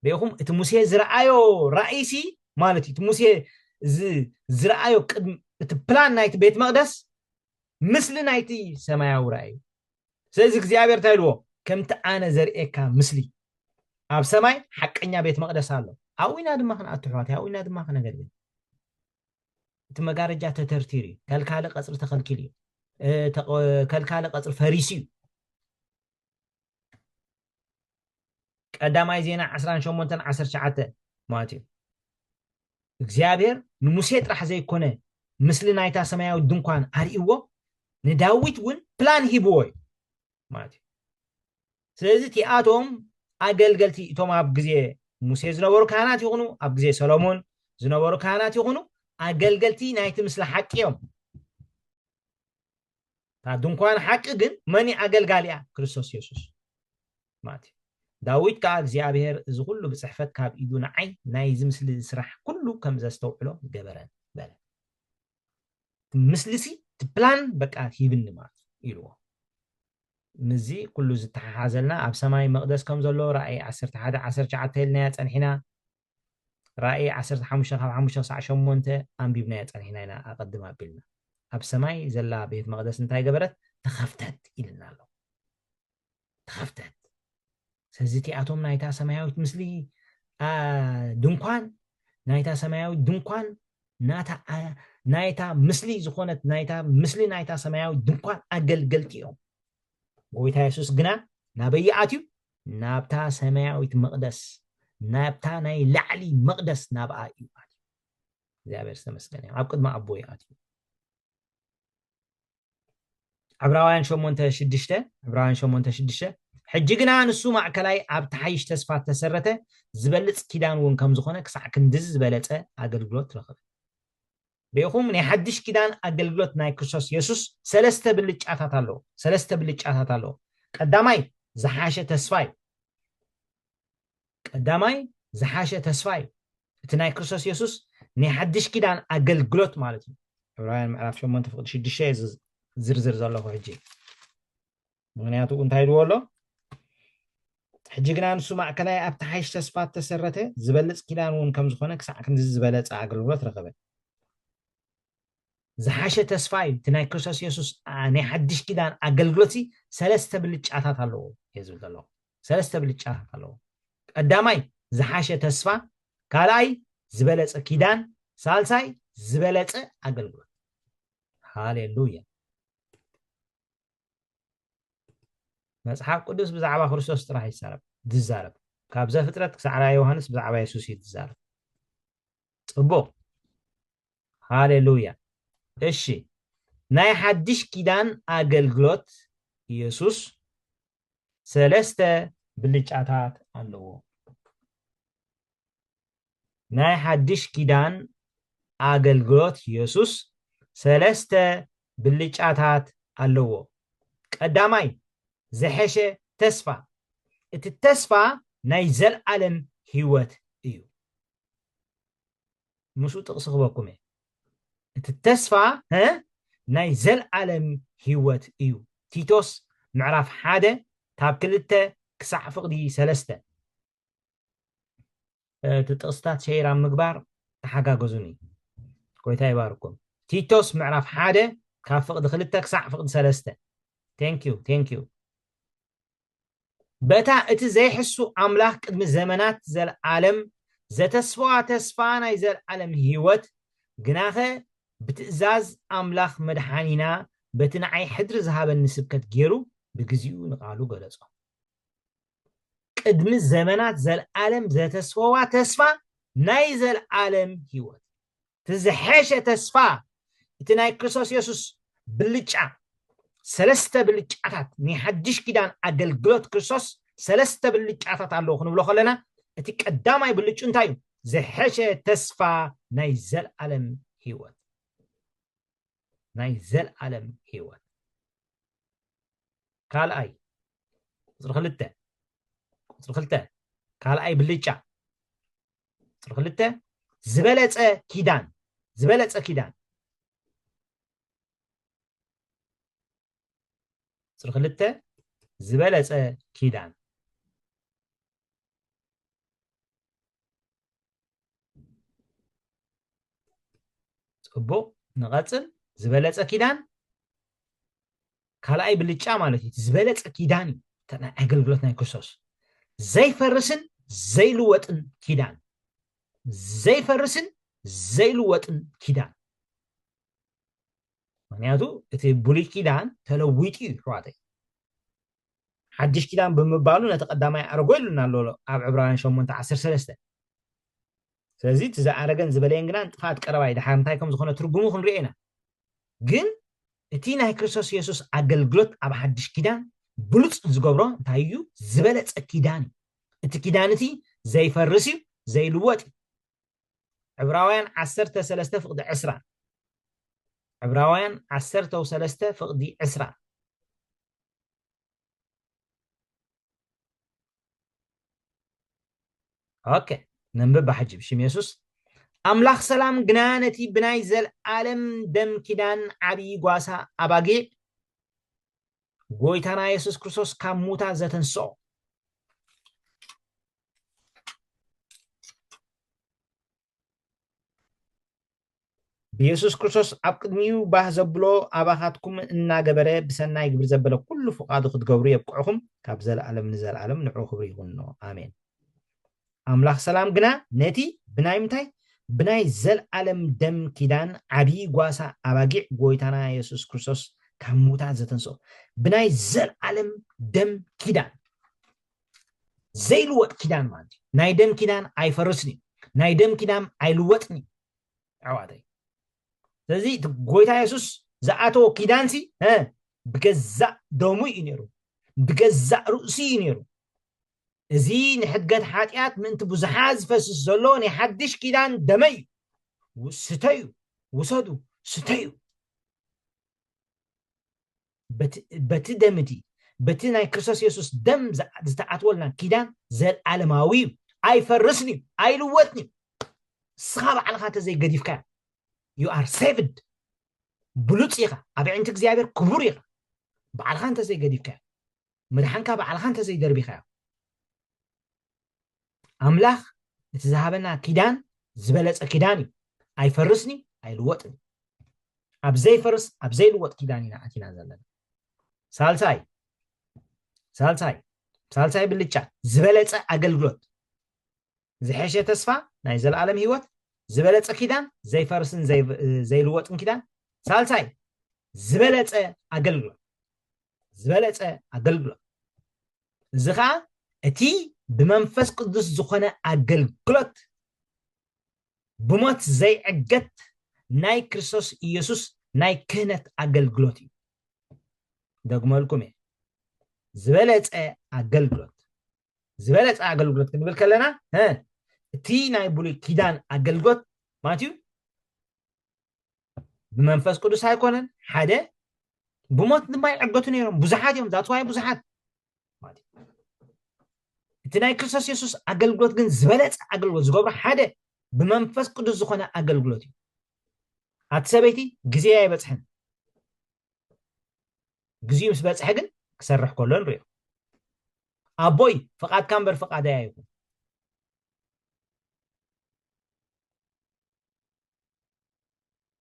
بيهم اتموسيه زرعايو رئيسي مالتي اتموسيه زرعايو قدم اتبلان نايت بيت مقدس مثل نايتي سماياو رأي سيزي እግዚአብሔር ታይልዎ ከምቲ ኣነ ዘርኤካ ምስሊ ኣብ ሰማይ ሓቀኛ ቤት መቅደስ ኣሎ ኣዊና ድማ ክንኣትሑት ኣዊና ድማ ክነገልግል እቲ መጋረጃ ተተርቲሪ ከልካለ ቀጽሪ ተኸልኪል ከልካለ ቀጽሪ ፈሪሲ ቀዳማይ ዜና 18:19 ማቲው እግዚአብሔር ንሙሴ ጥራሕ ዘይኮነ ምስሊ ናይታ ሰማያዊ ድንኳን አርእይዎ ንዳዊት ውን ፕላን ሂብዎ ማቲው ስለዚህ ቲአቶም አገልገልቲ እቶም ኣብ ግዜ ሙሴ ዝነበሩ ካህናት ይኹኑ ኣብ ግዜ ሰሎሞን ዝነበሩ ካህናት ይኹኑ አገልገልቲ ናይቲ ምስሊ ሓቂ እዮም ታ ድንኳን ሓቂ ግን መኒ አገልጋሊያ ክርስቶስ ኢየሱስ ማቲው داويد كا እግዚአብሔር እዚ ኩሉ ብፅሕፈት ካብ ኢዱ ንዓይ ናይ እዚ ምስሊ ስራሕ ኩሉ ከም ዘስተውዕሎ ገበረን በለ ምስሊሲ ትፕላን በቃ ሂብኒ ማለት ኢልዎ ምዚ ኩሉ ዝተሓሓዘልና ኣብ ሰማይ መቅደስ ከም ዘሎ ራእይ 11 19 ኢልና ፀኒሕና ራእይ 15 ካብ 5 ሳዕ 8 ኣንቢብና ፀኒሕና ኢና ኣቀድም ኣቢልና ኣብ ሰማይ ዘላ ቤት መቅደስ እንታይ ገበረት ተኸፍተት ኢልና ኣሎ ተኸፍተት ስለዚህ እቲኣቶም ናይታ ሰማያዊት ምስሊ ድንኳን ናይታ ሰማያዊት ድንኳን ናይታ ምስሊ ዝኾነት ናይታ ምስሊ ናይታ ሰማያዊት ድንኳን ኣገልገልቲ እዮም ጎይታ ኢየሱስ ግና ናበይ ኣትዩ ናብታ ሰማያዊት መቅደስ ናብታ ናይ ላዕሊ መቅደስ ናብኣ እዩ ኣትዩ እግዚአብሔር ተመስገን ኣብ ቅድሚ ኣቦይ ኣትዩ ዕብራውያን 8:6 ሕጂ ግና ንሱ ማዕከላይ ኣብ ተሓይሽ ተስፋ ተሰረተ ዝበልፅ ኪዳን እውን ከም ዝኾነ ክሳዕ ክንድዚ ዝበለፀ ኣገልግሎት ረኸበ بيخوم من حدش كدان أجلجلت ناي كرسوس يسوس سلسته باللجاتات الله سلسته باللجاتات الله قدامي زحاشة تسفاي قدامي زحاشة تسفاي تناي كرسوس يسوس ني حدش كدان أجلجلت مالتي راين معرف شو ما انت فقد شد الشيء زر الله هجي مغنياتو انت هيدو والله حجي قنا نسو مع كلاي أبتحيش تسفات تسرته زبلت كدان ون كم زخونك ساعة كم زبلت أجلجلت رقبه زحاشة تسفاي تناي كرسوس يسوس ني حدش كدان أجلجلتي سلسته باللجاتات الله يزول الله سلسته باللجاتات الله قدامي زحاشة تسفا كالاي زبلت كدان سالساي زبلت أجلجلت هاليلويا مصحف قدس بزعبا كرسوس راح يسارب دزارب كابزا فترة كسعرا يوحنس بزعبا يسوس يتزارب صبو هاليلويا እሺ ናይ ሓድሽ ኪዳን ኣገልግሎት ኢየሱስ ሰለስተ ብልጫታት ኣለዎ ናይ ሓድሽ ኪዳን ኣገልግሎት ኢየሱስ ሰለስተ ብልጫታት ኣለዎ ቀዳማይ ዘሐሸ ተስፋ እቲ ተስፋ ናይ ዘለዓለም ህይወት እዩ ምሱ ጥቅስ ክበኩም التسفى ناي زل عالم هيوت ايو تيتوس معرف حادة تاب كلته كسع فقدي سلسته تتقصتات شيران مقبار تحقا قزوني كويتا يباركم تيتوس معرف حادة كاب فقد خلته كسع فقد سلسته thank you بتا اتي زي حسو املاك قدم زمانات زل عالم تسفى ناي زل عالم هيوت قناخه بتأزاز أملاخ مدحانينا بتنعي حدر زهابا نسبكت جيرو بجزيو نقالو قلصو قدم الزمانات زال عالم ذات تسفى تسفى ناي زال عالم هيوت تزحيشة تسفى تناي كريستوس يسوس باللجع سلسته باللجعات ني حدش كدان أقلقلوت كريستوس سلسته باللجعات على خنو بلو خلنا اتك قدامي باللجع انتايو زحيشة تسفى ناي زال عالم هيوت ناي زل عالم هيوت قال اي صرخلته قال اي بليچا صرخلته زبلص كيدان صرخلته زبلص كيدان صبو نغصل زبلص كيدان كالاي بلچا مالتي زبلص كيدان تنا اغلغلوت ناي كرسوس زي فرسن زي لوطن كيدان زي فرسن زي لوطن كيدان معناتو اتي بولي كيدان تلويتي رواتي حدش كيدان بمبالو نتقدماي ارغويلنا لولو اب عبرانيين 8:13 ስለዚህ ተዛረገን ዝበለየን ግና ጥፋት ቀረባይ ደሓንታይ ከም ዝኾነ ትርጉሙ ክንርኤና ግን እቲ ናይ ክርስቶስ ኢየሱስ ኣገልግሎት ኣብ ሓድሽ ኪዳን ብሉጽ ዝገብሮ እንታይ እዩ ዝበለጸ ኪዳን እቲ ኪዳን እቲ ዘይፈርስ እዩ ዘይልወጥ ዕብራውያን 13:20 ዕብራውያን 13:20 اوكي ننبب بحجي بشم يسوس أملاخ سلام جنانتي بنايزل عالم دم كدان عبي قواسا أباقي قويتانا يسوس كريستوس كاموتا زتنسو بيسوس كريستوس أبقدميو باه زبلو أباخاتكم إنا قبري بسنا يقبر زبلو كل فقاد خد قوري يبقعكم كابزل عالم نزل عالم نعو خبري غنو آمين أملاخ سلام جنا نتي بناي متاي بناي زل عالم دم كدان عبي قواسا أباقي قويتانا يسوس كريستوس كاموتا زتنسو بناي زل عالم دم كدان زي الوقت كدان مالتي نايدم كدان اي فرسني نايدم كدان اي لوطني عوادي ስለዚህ ጎይታ ኢየሱስ ዝኣቶ ኪዳንሲ ብገዛእ ደሙ እዩ ነይሩ ብገዛእ ርእሲ እዩ ነይሩ እዚ ንሕድገት ሓጢኣት ምእንቲ ብዙሓት ዝፈስስ ዘሎ ናይ ሓድሽ ኪዳን ደመ እዩ ስተዩ ውሰዱ ስተዩ በቲ ደምዲ በቲ ናይ ክርስቶስ ኢየሱስ ደም ዝተኣትወልና ኪዳን ዘለዓለማዊ እዩ ኣይፈርስን እዩ ኣይልወጥን እዩ ስኻ ባዕልኻ ተዘይገዲፍካ you are saved بلوت إيخا أبي عندك زيابير كبور إيخا بعلخان تزي قديفك مدحنك بعلخان تزي دربيخا أملاخ نتذهبنا كيدان زبالة كيداني أي فرسني أي لوطني أبزي فرس أبزي لوط كيداني نعتنا زلنا سالساي بالليتشا زبالة أقلقلوت زحيشة تسفى نايزل عالم هيوت زبالة كيدان زي فرسن زي لوطن كيدان سالساي زبالة أقلقلوت زخا أتي بمنفس قدس زخنا أقلقلوت بموت زي عقت ناي كريستوس إيسوس ناي كهنت أقلقلوتي دقم لكم زبالة أقلقلوت كنقول كلنا تي ناي بولي كيدان أقلقلوت ماتيو بمنفس قدس هايكونن حدا بموت ما يعقتون يوم بزحات يوم ذات واي بزحات ماتيو تناي كريستوس يسوس أقلقلوت كن زبالة أقلقلوت زقبر حدا بمنفس قدس زخنا أقلقلوتي أتسبيتي جزية يبتحن جزية مش بتحجن كسرح كلون ريو أبوي فقط كامبر فقط يايكم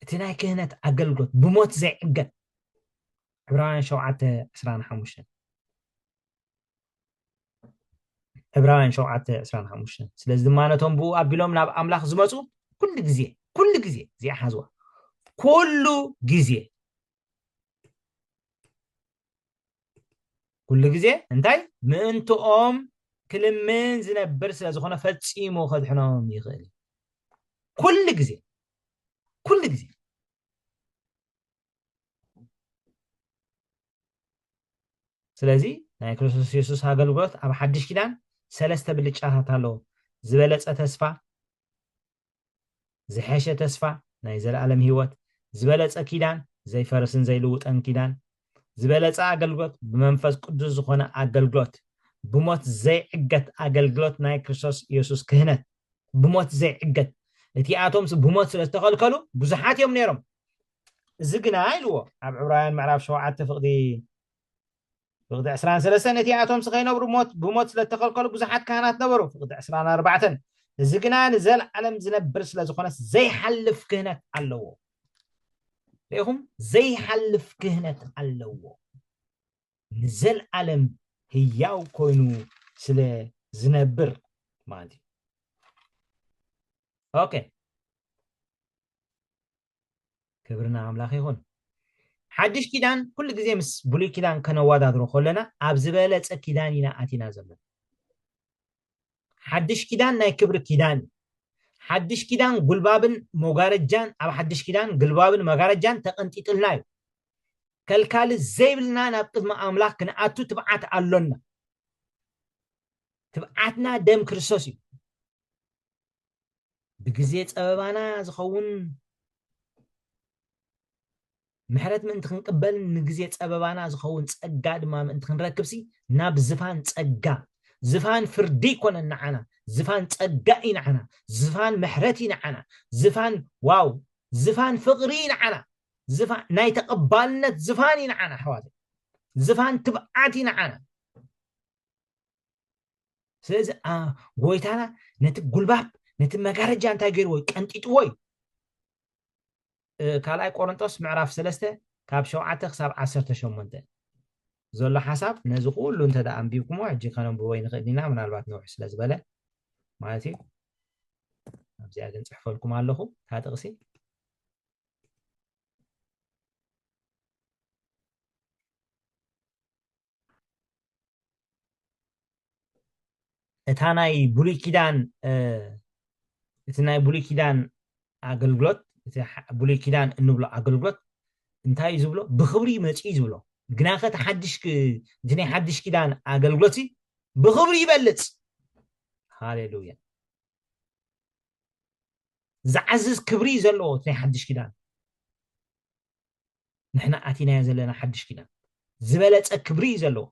تناي كهنت أقلقلوت بموت زي عقد عبران شوعته أسران حموشن عبران شوعته أسران حموشن سلزم ما نتهم بو أبيلهم ناب أملاخ زمسو كل جزية زي حزوا كل جزية انتاي منتو كل من زنبر سلازخونا فتسيمو خدحناهم يغالي كل جزية سلازي ناي كريستوس يسوس هاغلغوت أب حدش كيدان سلسته بلچاتات አለው ዝበለጸ ተስፋ ዝሐሸ ተስፋ ናይ ዘለዓለም ህይወት ዝበለጸ ኪዳን ዘይፈርስን ዘይልውጠን ኪዳን ዝበለጸ አገልግሎት ብመንፈስ ቅዱስ ዝኾነ አገልግሎት ብሞት ዘይዕገት አገልግሎት ናይ ክርስቶስ ኢየሱስ ክህነት ብሞት ዘይዕገት እቲኣቶም ብሞት ስለተኸልከሉ ብዙሓት እዮም ነይሮም እዚ ግና ኢልዎ ኣብ ዕብራውያን ምዕራፍ 7 ፍቕዲ 23 እቲኣቶም ስኸይነብሩ ብሞት ስለተኸልከሉ ብዙሓት ካህናት ነበሩ ፍቕዲ 24 እዚ ግና ንዘለዓለም ዝነብር ስለዝኾነ ዘይሓልፍ ክህነት ኣለዎ ليهم زي حلف كهنة اللو نزل علم هياو كونو سلا زنبر مادي اوكي كبرنا عملاخي هون حدش كيدان كل جزي مس بولي كيدان كنواد درو خلنا ابزبالة كيدانينا اتينا زمن حدش كيدان ناي كبر كيدان حدش كيدان قلبابن مغارجان أو حدش كيدان قلبابن مغارجان تقنتي تلنايو كالكال زيبلنا نبقض ما أملاك كنأتو تبعات ألونا تبعاتنا دم كريستوسي بقزيت أبابانا زخون محرت من انتخن قبل نقزيت أبابانا زخون تسأقاد ما من انتخن ركبسي ناب زفان تسأقا زفان فردي كون النعانا زفان تصدقين عنا زفان محرتين عنا زفان واو زفان فقرين عنا زفان ناي تقبلنا زفانين عنا حوالي زفان تبعاتين عنا سلازي قويتانا نت قلباب نت مقارجة انتا قيروي كانت اتوي كالاي قرنطوس معراف سلسته كاب شوعته خساب 18 زول حساب نزو كله انت دا انبيكمو حجي كانوا بوين خدينا من البات نوح سلازبله مالتي ابزي اجن صحف لكم علىكم هاتقسي اتاناي بولي كيدان اتناي بولي كيدان اغلغلوت بولي كيدان انبلو اغلغلوت انتاي زبلو بخبري مصي زبلو ግናኸት ሓድሽ ድኔ ሓድሽ ኪዳን ኣገልግሎቲ ብኽብሪ ይበልጽ ሃሌሉያ ዝዓዝዝ ክብሪ ዘለዎ ናይ ሓድሽ ኪዳን ንሕና ኣቲናዮ ዘለና ሓድሽ ኪዳን ዝበለጸ ክብሪ ዘለዎ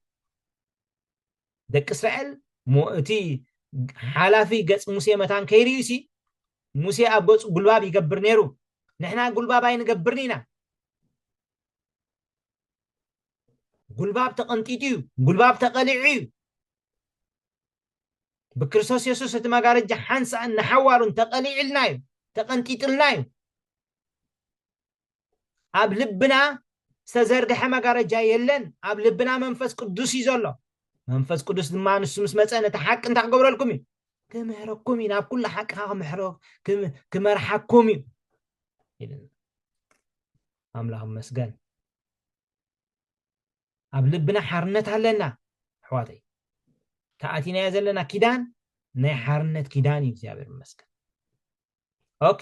ደቂ እስራኤል እቲ ሓላፊ ገጽ ሙሴ መታን ከይርዩሲ ሙሴ ኣብ ገጹ ጉልባብ ይገብር ነይሩ ንሕና ጉልባብ ኣይንገብርን ኢና ጉልባብ ተቐንጢጥዩ ጉልባብ ተቐሊዕዩ بكريستوس يسوس تماغارج حنس ان حوارن تقليلنايو تقنطيطلنايو اب لبنا استزرغح ماغارجا يلن اب لبنا منفس قدوس يزلو منفس قدوس دما نس مس مصنه تحق انت غبرلكم كمهركم اب كل حق محرو كمرحكم املاح مسجن اب لبنا حرنت علينا حواتي تأتينا يزلنا كيدان ناي حرنت كيداني እግዚአብሔር ይመስገን ኦኬ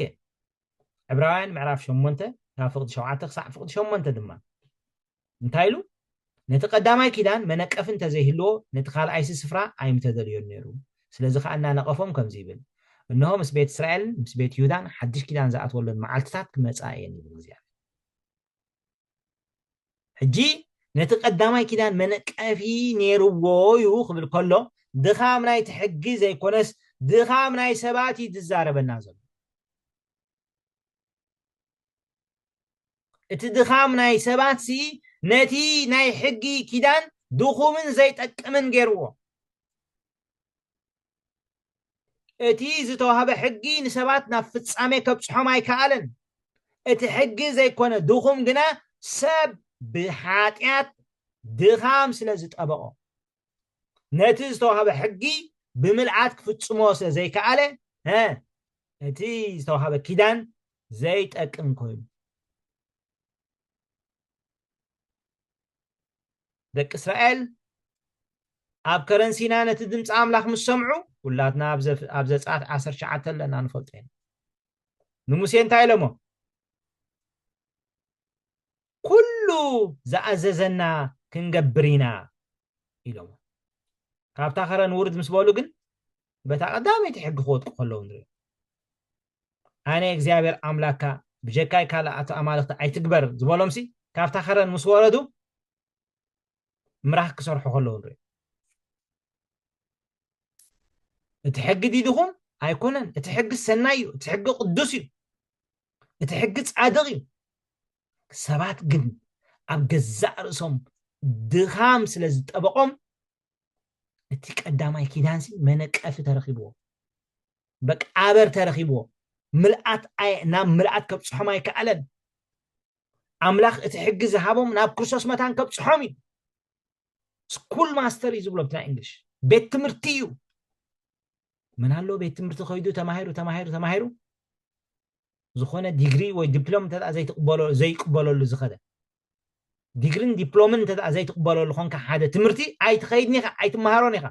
ዕብራውያን ምዕራፍ 8 ካብ ፍቅዲ 7 ክሳብ ፍቅዲ 8 ድማ እንታይሉ ነቲ ቀዳማይ ኪዳን መነቀፍን ተዘይህልዎ ነቲ ካልኣይሲ ስፍራ ኣይምተደልዮን ነይሩ ስለዚ ከዓ እናነቀፎም ከምዚ ይብል እነሆ ምስ ቤት እስራኤል ምስ ቤት ይሁዳን ሓድሽ ኪዳን ዝኣትወሉን መዓልትታት ክመጻ እየን ይብል እግዚአብሔር ሕጂ ነቲ ቀዳማይ ኪዳን መነቀፊ ነይርዎ እዩ ክብል ከሎ ድኻም ናይ ትሕጊ ዘይኮነስ ድኻም ናይ ሰባት ይዝዛረበና ዘሎ እቲ ድኻም ናይ ሰባት ሲ ነቲ ናይ ሕጊ ኪዳን ድኹምን ዘይጠቅምን ገይርዎ እቲ ዝተዋህበ ሕጊ ንሰባት ናብ ፍጻሜ ከብጽሖም ኣይከኣለን እቲ ሕጊ ዘይኮነ ድኹም ግና ሰብ بحاتيات دخام سلازي طبقو نتي ዝተوهبه حقي بملعات كفصمو زي كاله ها نتي ዝተوهبه كيدان زي طقم كوين دك اسرائيل اب كرنسينا نتي دمص املاح مش سمعو ولاتنا ابز صات 10 شعات لنا نفلطين نموسي انتاي لمو كل زعززنا كنجبرينا إلهم كابتا خرن ورد مسبولو جن بتا قدامي تحق خوت كلهم دري أنا إخزيابير أملاكا بجكاي كالا أتو أمالك أي تكبر زبولهم سي كابتا خرن مسوردو مراح كسر كلهم دري تحق ديدهم أيكونن تحق السنايو تحق قدوسيو تحق صادقيو ሰባት ግን ኣብ ገዛእ ርእሶም ድኻም ስለ ዝጠበቆም እቲ ቀዳማይ ኪዳንሲ መነቀፍ ተረኺብዎ በቃበር ተረኺብዎ ምልአት ናብ ምልአት ከብጽሖም ኣይከኣለን ኣምላኽ እቲ ሕጊ ዝሃቦም ናብ ክርስቶስ መታን ከብጽሖም እዩ ስኩል ማስተር እዩ ዝብሎ ብትና እንግሊሽ ቤት ትምህርቲ እዩ ምን ኣሎ ቤት ትምህርቲ ከይዱ ተማሂሩ ዝኾነ ዲግሪ ወይ ዲፕሎም ተዳ ዘይቅበለሉ ዝኸደ ዲግሪን ዲፕሎምን ተዳ ዘይቅበለሉ ኾንካ ሓደ ትምህርቲ ኣይትኸይድኒ ኢኻ ኣይትመሃሮን ኢኻ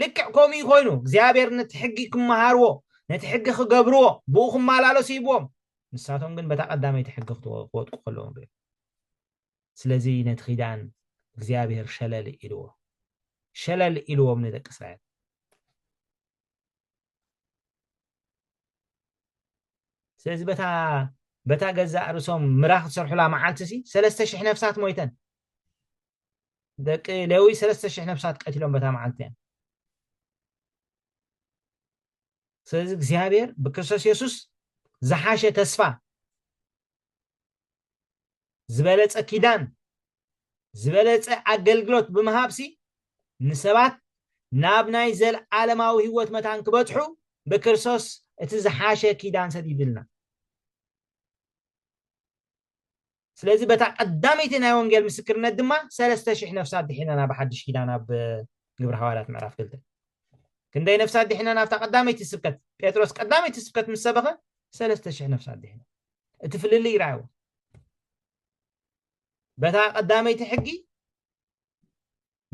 ልክዕ ከምኡ ኮይኑ እግዚአብሔር ነቲ ሕጊ ክመሃርዎ ነቲ ሕጊ ክገብርዎ ብኡ ክመላለሱ ይብዎም ንሳቶም ግን በታ ቀዳመይቲ ሕጊ ክወጥቁ ከለዎም ርኦም ስለዚ ነቲ ኪዳን እግዚአብሔር ሸለል ኢልዎም ንደቂ እስራኤል ስለዚህ በታ ገዛእ ርእሶም ምራኽ ዝሰርሑላ መዓልቲ ሲ 3000 ነፍሳት ሞይተን ደቂ ሌዊ 3000 ነፍሳት ቀቲሎም በታ መዓልቲ እየን ስለዚህ እግዚአብሔር በክርስቶስ ኢየሱስ ዝሓሸ ተስፋ ዝበለጸ ኪዳን ዝበለጸ አገልግሎት ብምሃብሲ ንሰባት ናብ ናይ ዘለዓለማዊ ህይወት መታን ክበጽሑ በክርስቶስ እቲ ዝሓሸ ኪዳን ሰዲድልና ስለዚህ በታ ቀዳመይቲ ናይ ወንጌል ምስክርነት ድማ 3000 ነፍሳት ድሒናና በሐድሽ ኪዳን ኣብ ግብረ ሐዋርያት ምዕራፍ 2 ክንደይ ነፍሳት ድሒናና ኣብታ ቀዳመይቲ ስብከት ጴጥሮስ ቀዳመይቲ ስብከት ምስ ሰበኸ 3000 ነፍሳት ድሒና እቲ ፍልል ይራኣዩ በታ ቀዳመይቲ ሕጊ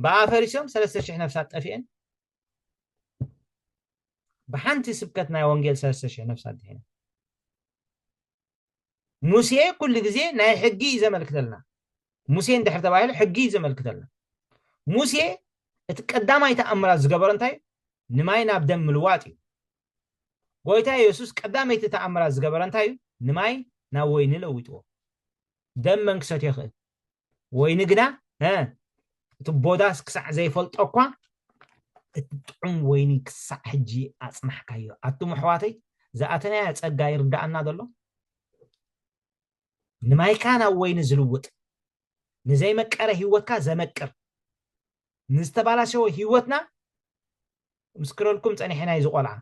በአፈሪሶም 3000 ነፍሳት ጠፊአን በሐንቲ ስብከት ናይ ወንጌል 3000 ነፍሳት ድሒና ሙሴ ኩሉ ግዜ ናይ ሕጊ ዘመልክተልና ሙሴ እንድሕር ተባሂሉ ሕጊ ዘመልክተልና ሙሴ እቲ ቀዳማይ ተኣምራት ዝገበረ እንታይ ንማይ ናብ ደም ምልዋጥ እዩ ጎይታ ኢየሱስ ቀዳመይቲ ተኣምራት ዝገበረ እንታይ እዩ ንማይ ናብ ወይኒ ለዊጥዎ ደም መንክሰት ይኽእል ወይኒ ግና እቲ ቦዳስ ክሳዕ ዘይፈልጦ እኳ እቲ ጥዑም ወይኒ ክሳዕ ሕጂ ኣጽናሕካዮ ኣቱም ኣሕዋተይ ዝኣተናያ ጸጋ ይርዳእና ዘሎ ንማይካ ናብ ወይኒ ዝልውጥ ንዘይመቀረ ህይወትካ ዘመቅር ንዝተባላሸወ ህይወትና ምስክረልኩም ጸኒሕና ይዝቆልዓ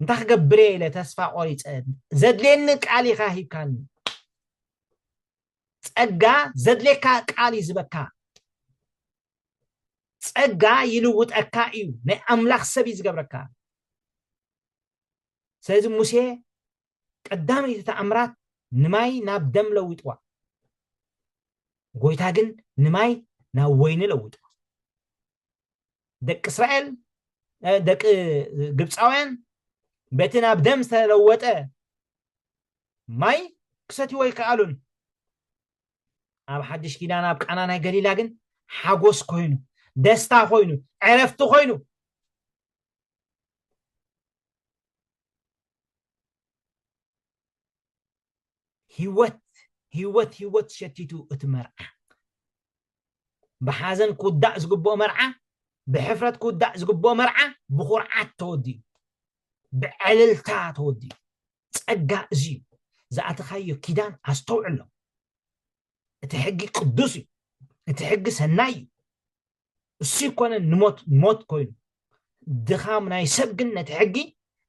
እንታይ ክገብር ኢለ ተስፋ ቆሪፀ ዘድልየኒ ቃል ኢኻ ሂብካኒ ጸጋ ዘድልየካ ቃል ይዝበካ ጸጋ ይልውጠካ እዩ ናይ ኣምላኽ ሰብ ይዝገብረካ ስለዚ ሙሴ ቀዳመይቲ ተኣምራት ንማይ ናብ ደም ለዊጥዋ ጎይታ ግን ንማይ ናብ ወይኒ ለዊጥዋ ደቂ እስራኤል ደቂ ግብፃውያን በቲ ናብ ደም ዝተለወጠ ማይ ክሰትይዎ ይከኣሉን ኣብ ሓድሽ ኪዳን ኣብ ቃና ናይ ገሊላ ግን ሓጎስ ኮይኑ ደስታ ኮይኑ ዕረፍቲ ኮይኑ ህይወት ሸቲቱ እትመርዓ በሓዘን ክውዳእ ዝግብኦ መርዓ ብሕፍረት ክውዳእ ዝግብኦ መርዓ ብኹርዓት ተወዲ ብዕልልታ ተወዲ ጸጋ እዚ ዝኣተኻዮ ኪዳን ኣስተውዕሎ እቲ ሕጊ ቅዱስ እዩ እቲ ሕጊ ሰናይ እዩ እሱ ይኮነ ሞት ኮይኑ ድኻም ናይ ሰብ ግን ነቲ ሕጊ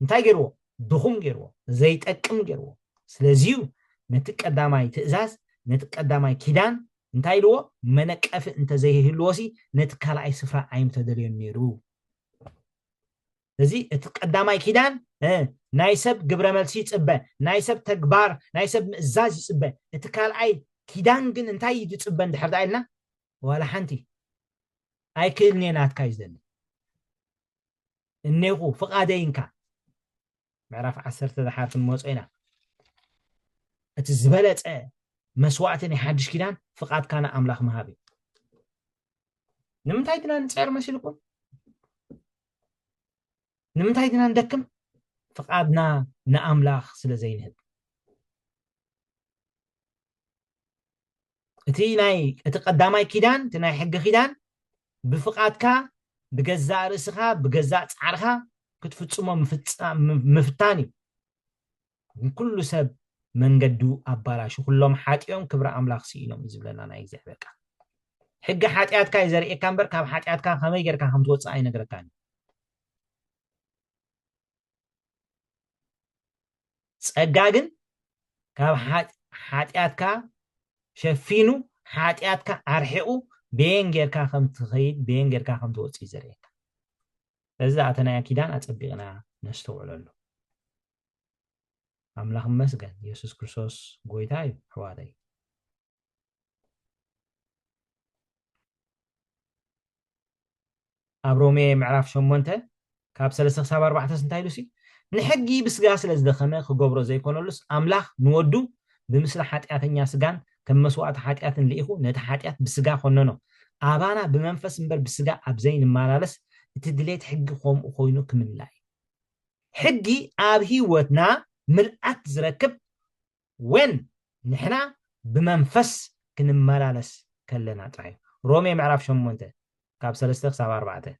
እንታይ ገይርዎ ድኹም ገይርዎ ዘይጠቅም ገይርዎ ስለዚዩ ነቲ ቀዳማይ ትእዛዝ ነቲ ቀዳማይ ኪዳን እንታይ ኢልዎ መነቀፍ እንተዘይህልዎሲ ነቲ ካልኣይ ስፍራ ኣይምተደልዮን ነይሩ ስለዚ እቲ ቀዳማይ ኪዳን ናይ ሰብ ግብረ መልሲ ይጽበ ናይ ሰብ ተግባር ናይ ሰብ ምእዛዝ ይጽበ እቲ ካልኣይ ኪዳን ግን እንታይ ይጽበ እንድሕር ኢልና ዋላ ሓንቲ ኣይክእልኒ ናትካ ይዝደሊ እኔኹ ፍቓደይንካ ምዕራፍ 10 ዝሓርፍ ንመፅኦ ኢና እቲ ዝበለጸ መስዋዕቲ ናይ ሓድሽ ኪዳን ፍቓድካ ንኣምላኽ ምሃብ እዩ ንምንታይ ድና ንፅዕር መሲልኩም ንምንታይ ድና ንደክም ፍቓድና ንኣምላኽ ስለ ዘይንህብ እቲ ቀዳማይ ኪዳን እቲ ናይ ሕጊ ኪዳን ብፍቓድካ ብገዛእ ርእስኻ ብገዛእ ጻዕርኻ ክትፍጽሞ ምፍታን እዩ ኩሉ ሰብ መንገዱ ኣባላሹ ኩሎም ሓጢኦም ክብሪ ኣምላኽ ሲኢሎም ዝብለና ናይ እግዚአብሔር ቃል ሕጊ ሓጢኣትካ ይዘርእየካ እምበር ካብ ሓጢኣትካ ከመይ ጌርካ ከም ትወፅእ ኣይነግረካን ጸጋ ግን ካብ ሓጢኣትካ ሸፊኑ ሓጢኣትካ ኣርሒቑ ቤን ጌርካ ከም ትኸይድ ቤን ጌርካ ከም ትወፅእ ይዘርእየካ እዚ ኣተናያ ኪዳን ኣጸቢቕና ነስተውዕለሉ ኣምላኽ መስገን ኢየሱስ ክርስቶስ ጎይታ እዩ ሕዋተይ ኣብ ሮሜ ምዕራፍ 8 ካብ 3 ክሳብ 4 እንታይ ኢሉሲ ንሕጊ ብስጋ ስለ ዝደኸመ ክገብሮ ዘይኮነሉስ ኣምላኽ ንወዱ ብምስሊ ሓጢኣተኛ ስጋን ከም መስዋዕቲ ሓጢኣትን ልኢኹ ነቲ ሓጢኣት ብስጋ ኮነኖ ኣባና ብመንፈስ እምበር ብስጋ ኣብ ዘይንመላለስ እቲ ድሌት ሕጊ ከምኡ ኮይኑ ክምላይ ሕጊ ኣብ ህይወትና ምልኣት ዝረክብ ወን ንሕና ብመንፈስ ክንመላለስ ከለና ጥራይ ሮሜ ምዕራፍ 8 ካብ 3 ክሳብ 4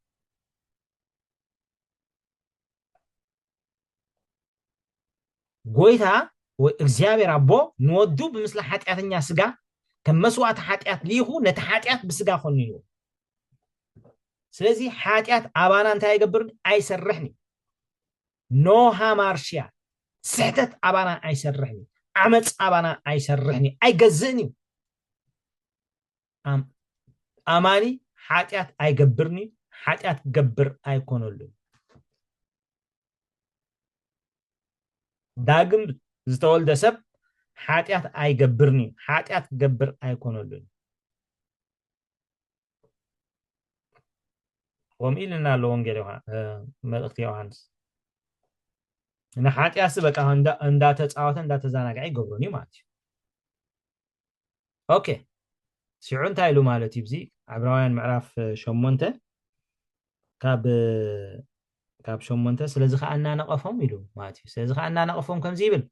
ጎይታ እግዚአብሔር አቦ ንወዱ ብምስላ ሓጢአተኛ ስጋ ከም መስዋዕቲ ሓጢአት ሊኹ ነቲ ሓጢአት ብስጋ ኮኑ እዩ ስለዚ ሓጢአት ኣባና እንታይ ይገብርኒ ኣይሰርሕኒ ኖ ሃማርሽያ ስሕተት ኣባና ኣይሰርሕኒ ዓመፅ ኣባና ኣይሰርሕኒ ኣይገዝእን እዩ ኣማኒ ሓጢአት ኣይገብርኒ ሓጢአት ክገብር ኣይኮነሉ ዳግም ዝተወልደ ሰብ ሓጢአት ኣይገብርኒ ሓጢአት ክገብር ኣይኮነሉን ከምኡ ኢልና ኣሎ ወንጌል መልእክቲ ዮሃንስ ንሓጢአት በቃ እንዳተፃወተ እንዳተዘናግዐ ይገብሩን እዩ ማለት እዩ ኦኬ ሽዑ እንታይ ኢሉ ማለት እዩ ብዚ ዕብራውያን ምዕራፍ 8 ካብ 8 ስለዚ ከዓ እናነቐፎም ኢሉ ማለት እዩ ስለዚ ከዓ እናነቐፎም ከምዚ ይብል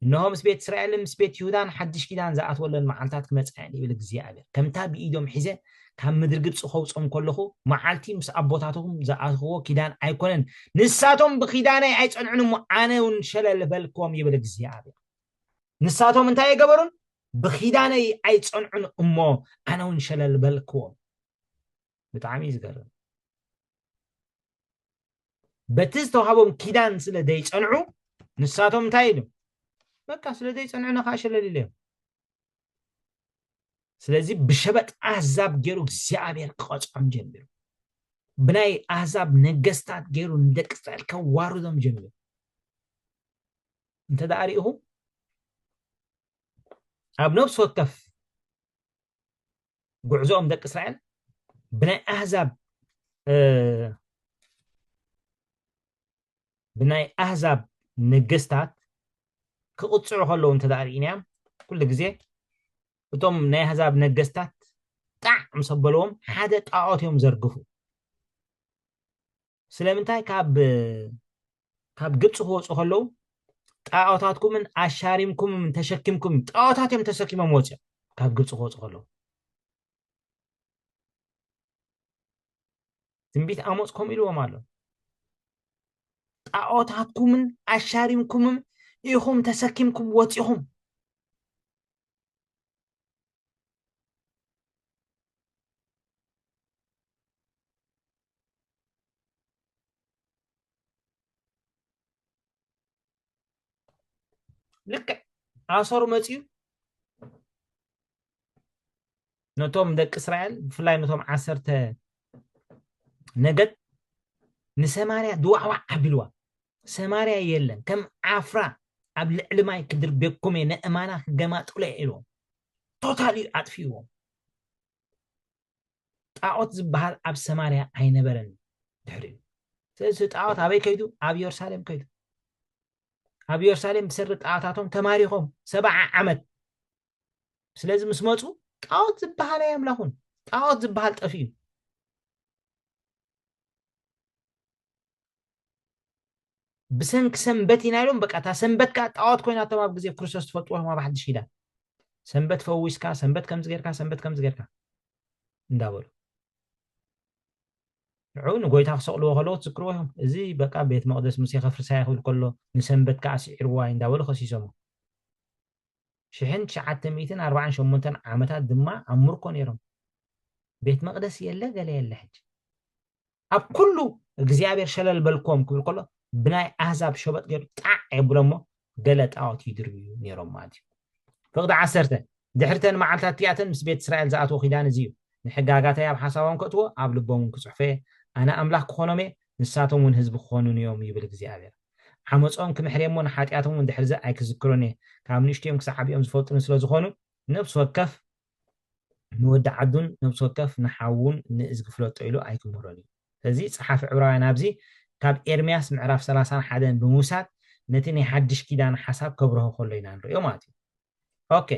እነሆ ምስ ቤት እስራኤልን ምስ ቤት ይሁዳን ሓድሽ ኪዳን ዝኣትወለን መዓልትታት ክመፅአን ይብል እግዚኣብሔር ከምታ ብኢዶም ሒዘ ካብ ምድሪ ግብፂ ከውፆም ከለኹ መዓልቲ ምስ ኣቦታቶም ዝኣትኽዎ ኪዳን ኣይኮነን ንሳቶም ብኪዳነይ ኣይፀንዑን እሞ ኣነ እውን ሸለል በልክዎም ይብል እግዚኣብሔር ንሳቶም እንታይ ይገበሩን ብኪዳነይ ኣይፀንዑን እሞ ኣነ እውን ሸለል በልክዎም ብጣዕሚ ዝገርም በቲ ዝተዋሃቦም ኪዳን ስለ ዘይፀንዑ ንሳቶም እንታይ ኢሉ በቃ ስለ ዘይፀንዑ ከዓ ሸለል ኢሎም ስለዚ ብሸበጥ ኣህዛብ ገይሩ እግዚኣብሔር ክቐፅዖም ጀሚሩ ብናይ ኣህዛብ ነገስታት ገይሩ ንደቂ እስራኤል ከዋርዶም ጀሚሩ እንተደኣ ሪኢኹም ኣብ ነብሲ ወከፍ ጉዕዞኦም ደቂ እስራኤል ብናይ ኣህዛብ ነገስታት ክቕፅዑ ከለዉ እንተደኣ ሪኢና ኩሉ ግዜ እቶም ናይ ኣህዛብ ነገስታት ጣዕም ሰበለዎም ሓደ ጣዖት እዮም ዘርግፉ ስለምንታይ ካብ ግብፂ ክወፁ ከለዉ ጣዖታትኩምን ኣሻሪምኩምን ተሸኪምኩም ጣዖታት እዮም ተሰኪሞም ወፅኦም ካብ ግብፂ ክወፁ ከለዉ ትንቢት ኣሞፅ ከምኡ ኢልዎም ኣሎ ጣዖታትኩምን ኣሻሪምኩምን ኢኹም ተሰኪምኩም ወፂኹም ልክዕ ኣሰሩ መፅዩ ነቶም ደቂ እስራኤል ብፍላይ ነቶም 10 ነገድ ንሰማርያ ድዋዕዋዕ ኣቢልዋ ሰማርያ የለን ከም ዓፍራ ኣብ ልዕሊ ማይ ክድርቤኩም እየ ንእማና ክገማጥሎ እየ ኢልዎም ቶታሊ ኣጥፊዎም ጣዖት ዝበሃል ኣብ ሰማርያ ኣይነበረን ድሕሪ ስለዚ ጣዖት ኣበይ ከይዱ ኣብ ኢየሩሳሌም ከይዱ ኣብ ኢየሩሳሌም ብሰሪ ጣዖታቶም ተማሪኾም 70 ዓመት ስለዚ ምስ መፁ ጣዖት ዝበሃል ኣየምላኹን ጣዖት ዝበሃል ጠፊዩ ብሰንኪ ሰንበት ኢና ኢሎም በቃ እታ ሰንበት ከዓ ጣዖት ኮይናቶም ኣብ ግዜ ክርስቶስ ትፈልጥዎም ኣብ ሓድሽ ኪዳን ሰንበት ፈዊስካ ሰንበት ከምዚ ጌርካ ሰንበት ከምዚ ጌርካ እንዳበሉ ንዑ ንጎይታ ክሰቕልዎ ከለዎ ትዝክርዎ ኢኹም እዚ በቃ ቤት መቅደስ ሙሴ ከፍርሳ ይኽእል ከሎ ንሰንበት ከዓ ስዒርዋ እንዳበሉ ከሲሶሞ 1948 ዓመታት ድማ ኣብ ሙርኮ ነይሮም ቤት መቅደስ የለ ገለ የለ ሕጂ ኣብ ኩሉ እግዚኣብሔር ሸለል በልክዎም ክብል ከሎ ብናይ ኣህዛብ ሸበጥ ገይሩ ጣዕ የብሎሞ ገለ ጣዖት ይድርብዩ ነይሮም ማለት እዩ ፍቅዲ 10 ድሕርተን መዓልታት እቲኣተን ምስ ቤት እስራኤል ዝኣትዎ ኪዳን እዚ እዩ ንሕጋጋተይ ኣብ ሓሳቦም ከእትዎ ኣብ ልቦም ክፅሕፈ ኣነ ኣምላኽ ክኾኖም እየ ንሳቶም እውን ህዝቢ ክኾኑን እዮም ይብል እግዚኣብሔር ዓመፆም ክምሕርየሞ ንሓጢኣቶም እውን ድሕሪ ዚ ኣይክዝክሮን እየ ካብ ንእሽተዮም ክሳብ ዓብኦም ዝፈልጡን ስለ ዝኾኑ ነብሲ ወከፍ ንወዲ ዓዱን ነብሲ ወከፍ ንሓውን ንእዝ ክፍለጦ ኢሉ ኣይክምህሮን እዩ ስለዚ ፀሓፊ ዕብራውያን ኣብዚ ካብ ኤርምያስ ምዕራፍ 31 ብምውሳድ ነቲ ናይ ሓድሽ ኪዳን ሓሳብ ከብርሆ ከሎ ኢና ንሪኦ ማለት እዩ ኦኬ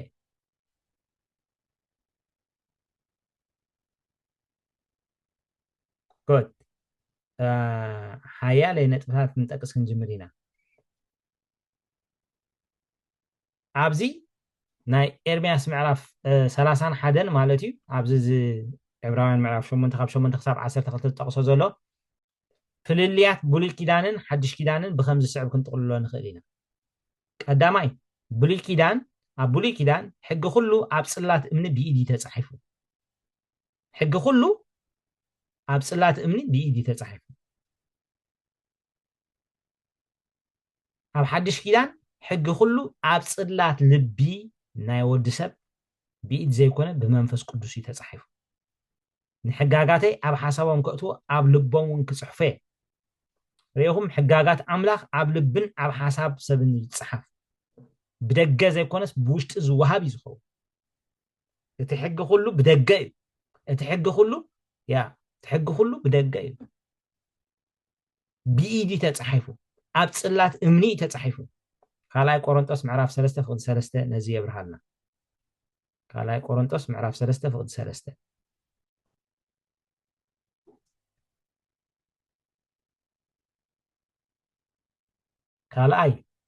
good ሓያለ ነጥብታት ንጠቅስ ክንጅምር ኢና ኣብዚ ናይ ኤርምያስ ምዕራፍ 31 ማለት እዩ ኣብዚ ዕብራውያን ምዕራፍ 8 ካብ 8 ክሳብ 12 ዝጠቕሶ ዘሎ ፍልልያት ብሉይ ኪዳንን ሓድሽ ኪዳንን ብከምዚ ስዕብ ክንጥቕልሎ ንኽእል ኢና قداماي بلي كيدان أبلي كيدان حق كله أبصلات أمني بإيدي تصحيفه حق كله أبصلات أمني بإيدي تصحيفه أب حدش كيدان حق كله أبصلات لبي ناي ود سب بإيد زي كونه بمنفس قدسي تصحيفه نحقاقاتي أب حسابهم كأتو أب لبهم كصحفه ريهم حقاقات أملاخ أب لبن أب حساب سبني تصحف بدقة زي كونس بوشت زوهاب يزخو تحق كله بدقة تحق كله يا تحق كله بدقة بإيدي تصحفه أب صلات أمني تصحفه كالاي قرنطس معراف 3 فقد 3 نزي يبرهالنا كالاي قرنطس معراف 3 فقد 3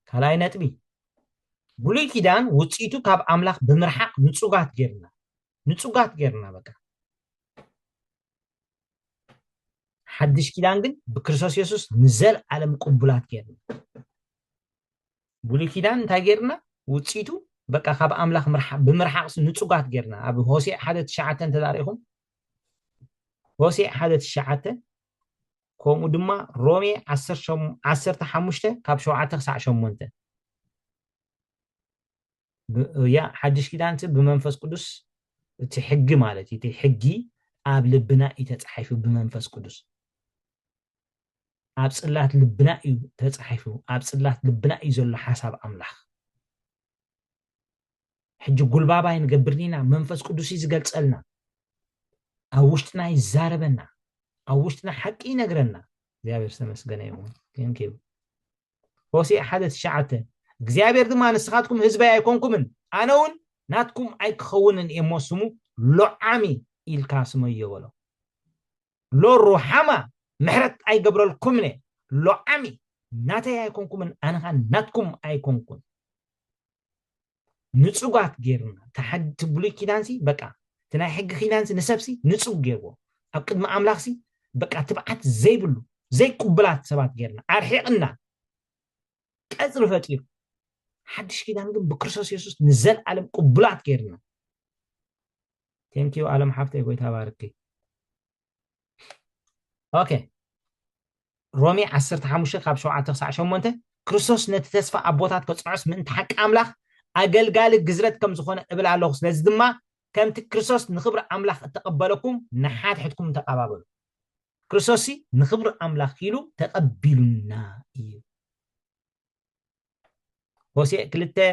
كالاي نتبي بلي كيدان وصيتو كاب أملاخ بمرحق نصوغات جيرنا بقى حدش كيدان ግን بكريستوس يسوس نزل عالم قبلات جيرنا بلي كيدان እንታይ ጌርና ውጽኢቱ በቃ ካብ ኣምላኽ ብምርሓቕ ንጹጋት ጌርና ኣብ ሆሴዕ 1:9 ተዛሪኹም ሆሴዕ 1:9 ከምኡ ድማ ሮሜ 15 ካብ 7 ክሳዕ 8 ያ ሓድሽ ኪዳን ብመንፈስ ቅዱስ እቲ ሕጊ ማለት እቲ ሕጊ ኣብ ልብና እዩ ተጻሒፉ ብመንፈስ ቅዱስ ኣብ ጽላት ልብና እዩ ተጻሒፉ ኣብ ጽላት ልብና እዩ ዘሎ ሓሳብ ኣምላኽ ሕጂ ጉልባባይ ንገብርኒና መንፈስ ቅዱስ ዝገልጸልና ኣብ ውሽጥና ይዛረበና ኣብ ውሽጥና ሓቂ ይነግረና እግዚአብሔር ተመስገነ ይሁን ቴንኪው ሆሴዕ 1:9 እግዚአብሔር ድማ ንስኻትኩም ህዝበይ ኣይኮንኩምን ኣነ እውን ናትኩም ኣይክኸውንን እሞ ስሙ ሎዓሚ ኢልካ ስመዮ በሎ ሎሩሓማ ምሕረት ኣይገብረልኩምነ ሎዓሚ ናተይ ኣይኮንኩምን ኣነኻ ናትኩም ኣይኮንኩን ንጹጋት ጌርና ተሓድ ብሉይ ኪዳንሲ በቃ ትናይ ሕጊ ኪዳንሲ ንሰብሲ ንጹግ ጌርዎ ኣብ ቅድሚ ኣምላኽሲ በቃ ትብዓት ዘይብሉ ዘይቅብላት ሰባት ጌርና ኣርሒቕና ቀጽሪ ፈጢሩ ሓድሽ ኪዳን ግን ብክርስቶስ ኢየሱስ ንዘለዓለም ቅቡላት ጌርና ቴንኪዩ ዓለም ሓፍተይ ጎይታ ባርኪ ኦኬ ሮሜ 15 ካብ 7 ክሳዕ 8 ክርስቶስ ነቲ ተስፋ ኣቦታት ከጽንዖስ ምእንቲ ሓቂ ኣምላኽ ኣገልጋሊ ግዝረት ከም ዝኾነ እብል ኣለኹ ስለዚ ድማ ከምቲ ክርስቶስ ንኽብሪ ኣምላኽ እተቐበለኩም ንሓትሕትኩም ተቐባበሉ ክርስቶስ ንኽብሪ ኣምላኽ ኢሉ ተቐቢሉና እዩ ሆሴዕ 2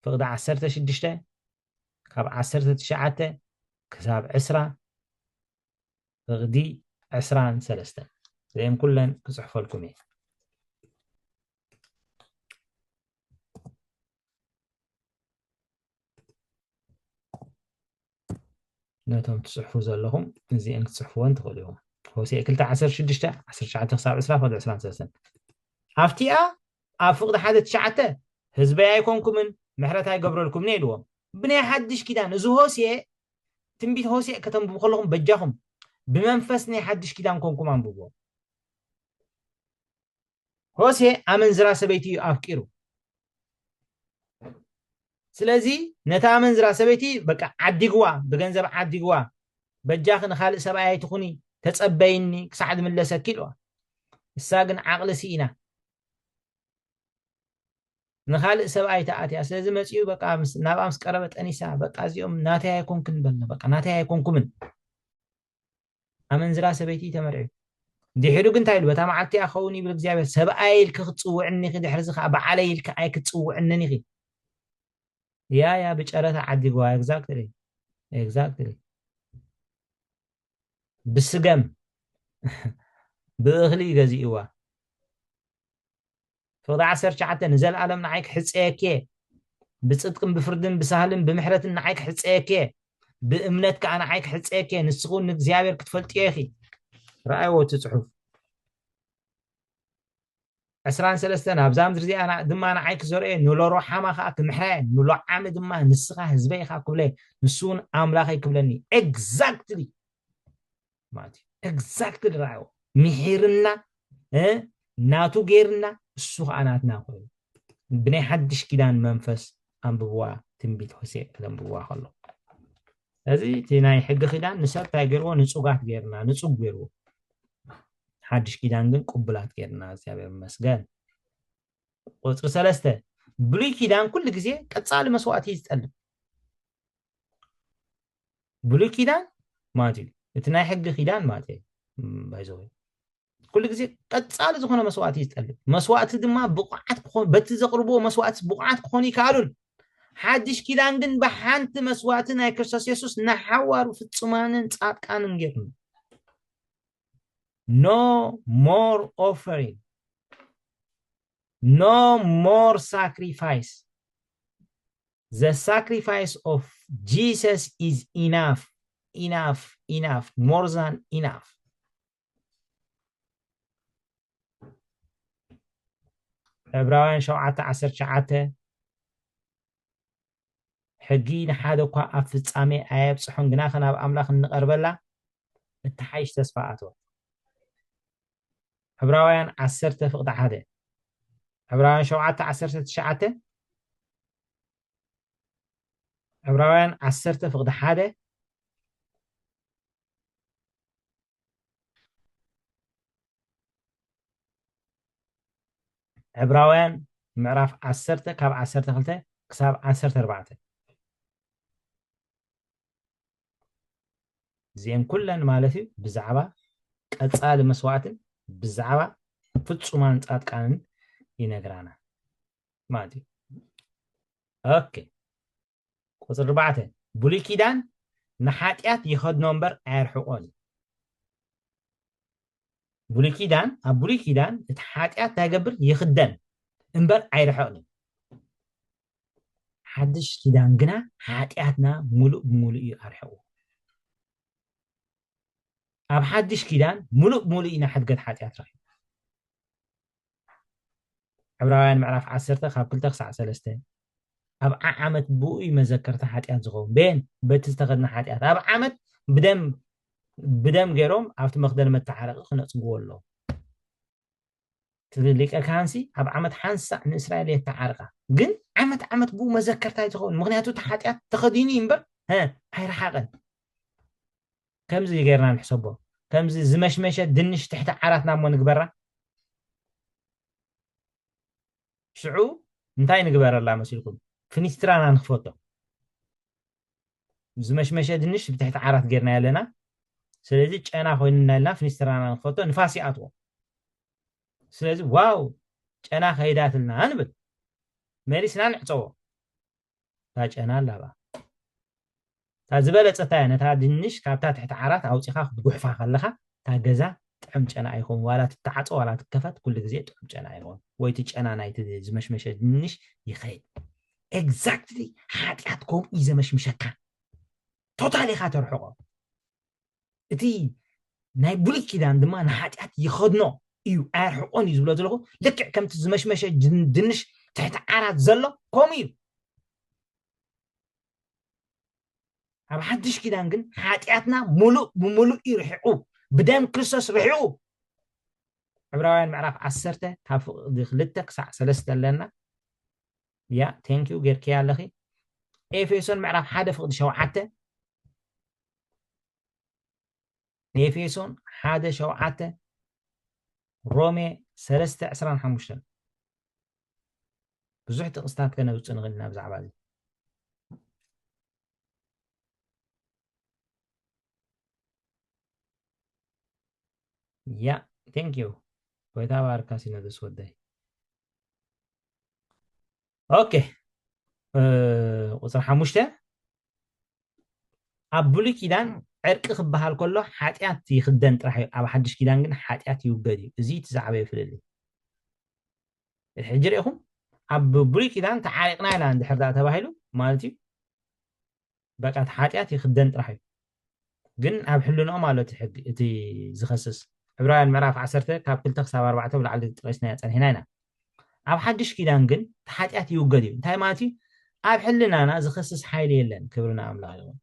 ፍቕዲ 16 ካብ 19 ክሳብ 20 ፍቕዲ 23 زين كلن كصحف لكم ايه نتهم تصحفوا زلهم زين تصحفوا انت خليهم هو سي كلتا 16 19 حساب 20 فضل 23 افتيا افقد حد 9 حزبي ايكونكم محرت هاي قبر لكم نيلوم بني حدش كده نزو هوسي تنبيت هوسي كتم بخلهم بجاهم بمنفسني حدش كده نكونكم عم بقول هوسي أمنزرا سبيتي أفكيرو سلازي نتا أمنزرا سبيتي بقى عدقوا بجنزب عدقوا بجاخن خالق سبعي تخوني تتصبيني كسعد من لسكيلوا الساقن عقل سينا نخالق سبعي تأتي سلازي مسيو بقى نابا أمس قربت أنيسا بقى زيوم ناتي هيكون كن بلنا بقى ناتي هيكون كمن أمنزرا سبيتي تمرعي دي حلو كنت هايلو بتا معتي أخوني بالإجابة سبقايل كتصوعني خي دي حرزخ أبا عليل كأي كتصوعني خي يا بجارة عدقوا exactly بالسقم بأغلي غزيوا فوضع عسر شعتا نزل عالم نعيك حس ايكي بصدقم بفردن بسهلن بمحرة نعيك حس ايكي بأمنتك أنا عيك حس ايكي نسخون نتزيابير كتفلت ايخي رأي وتصحف 23 أبزام درزي أنا دما أنا عايك زوري نولو روحا ما خاك محرين نولو عام دما نسخة هزبي خاك بلي نسون أملاخي كبلني exactly ماتي exactly رأيو محيرنا ناتو غيرنا السوخ أناتنا خوي بني حدش كيدان منفس أنبوا تنبيت حسين أنبوا خلو هذه تناي حق خدان نسات تاجروا نسوقات غيرنا نسوق غيروا حدش كيدان جن قبلات غيرنا زيابير مسجن قصر سلسته بلي كيدان كل جزء كتصال مسواتي يتقلب بلي كيدان ما تي تناي حق خدان ما تي بايزوي كل جزء كتصال زخنا مسواتي يتقلب مسوات دما بقعات كون بتزقربو مسوات بقعات كوني كارون حدش كيدان جن بحانت مسواتنا كرساس يسوس نحور في تصمانن صادقان غيرنا no more offering no more sacrifice. The sacrifice of Jesus is enough, enough, enough, more than enough. عبراوين شوعة عسر شعاتة حقين حادو كوا أفتسامي آيب صحون جناخنا بأملاخ النقربلا التحيش تسفاعته عبراوين عسر تفقد حدا عبراوين شوعة عسر شعاتة عبراوين عسر تفقد حدا عبراوين معرف عسرته كاب عسرته خلته كساب عسرته أربعته زين كلن مالتي بزعبة قصال مسواتن بزعبة ፍጹማን ጻድቃንን ይነግራናል ማለት እዩ ኦኬ ቁጥር 4 ብሉይ ኪዳን ንሓጢያት ይኸድኖ እምበር ኣየርሕቆን ብሉይ ኪዳን ኣብ ብሉይ ኪዳን እቲ ሓጢያት ታይገብር ይኽደን እምበር ኣይርሕቅን ሓድሽ ኪዳን ግና ሓጢያትና ሙሉእ ብሙሉእ እዩ ኣርሕቁ ኣብ ሓድሽ ኪዳን ሙሉእ ብሙሉእ ኢና ሕድገት ሓጢያት ረኺቡ عبراوين معرف 10 خاب 2 9 3 أب عامت بوي مذكرت حاتيات زغون بين بتستخدم حاتيات أب عامت بدم غيرهم عرفت مخدر متحرق خنا تقول له تليك أكانسي أب عامت حنسا إن إسرائيل يتحرقه جن عامت بو مذكرت هاي زغون مغنياتو تحاتيات تخديني إمبر ها هاي رحاقن كم زي غيرنا نحسبه كم زي زمشمشة دنش تحت عراتنا مو نقبره شعو انتاي نقبر الله مسيلكم فنسترانا نخفوتو زمشمشة دنش بتحت عرات غيرنا يالنا سلازي ጫና ኮይንና ለና فنسترانا نخفوتو نفاسي أطوى سلازي واو ጫና خيداتلنا انبت ميريسنا نعصو تا ጫና لابا تا زبلت تاي نتا دنش كابتا تحت عرات اوصيخا غحفا خلخا تا غزا ጥዕም ጨና አይሆን ዋላ ትተዓጾ ዋላ ትከፈት ኩሉ ግዜ ጥዕም ጨና አይሆን ወይ ትጨና ናይቲ ዝመሽመሸ ድንሽ ይኸይድ ኤግዛክትሊ ሓጢኣትኩም እዩ ዘመሽምሸካ ቶታሊ ኢኻ ተርሕቆ እቲ ናይ ብሉይ ኪዳን ድማ ንሓጢኣት ይኸድኖ እዩ ኣያርሕቆን እዩ ዝብሎ ዘለኹ ልክዕ ከምቲ ዝመሽመሸ ድንሽ ትሕቲ ዓራት ዘሎ ከምኡ እዩ ኣብ ሓድሽ ኪዳን ግን ሓጢኣትና ሙሉእ ብሙሉእ እዩ ርሒቁ بدم كريستوس رحيو عبراوين معرف 10 كاف دخلتك ساعة 3 لنا يا ثانك يو غير كيا لخي افيسون معرف حدا فقد شوعته افيسون حدا شوعته رومي 3 15 بزح تقصتات كنا وصنغلنا بزعبا دي يا ثانك يو ويتا باركاسينا دس وداي اوكي وصل حموشته ኣብ ብሉይ ኪዳን ዕርቂ ክበሃል ከሎ ሓጢኣት ይኽደን ጥራሕ ኣብ ሓድሽ ኪዳን ግን ሓጢኣት ይውገድ እዩ እዚ ትዛዕበ ይፍልል ሕጂ ሪኢኹም ኣብ ብሉይ ኪዳን ተዓሪቕና ኢና እንድሕር ዳ ተባሂሉ ማለት እዩ በቃ እቲ ሓጢኣት ይኽደን ጥራሕ እዩ ግን ኣብ ሕልንኦ ማለት እቲ ዝኸስስ ዕብራውያን ምዕራፍ 10 ካብ 2 ክሳብ 4 ብላዕሊ ጥቂስና ፀኒሕና ኢና ኣብ ሓድሽ ኪዳን ግን እቲ ሓጢኣት ይውገድ እዩ እንታይ ማለት እዩ ኣብ ሕልናና ዝኸስስ ሓይሊ የለን ክብርና ኣምላኽ ይኹን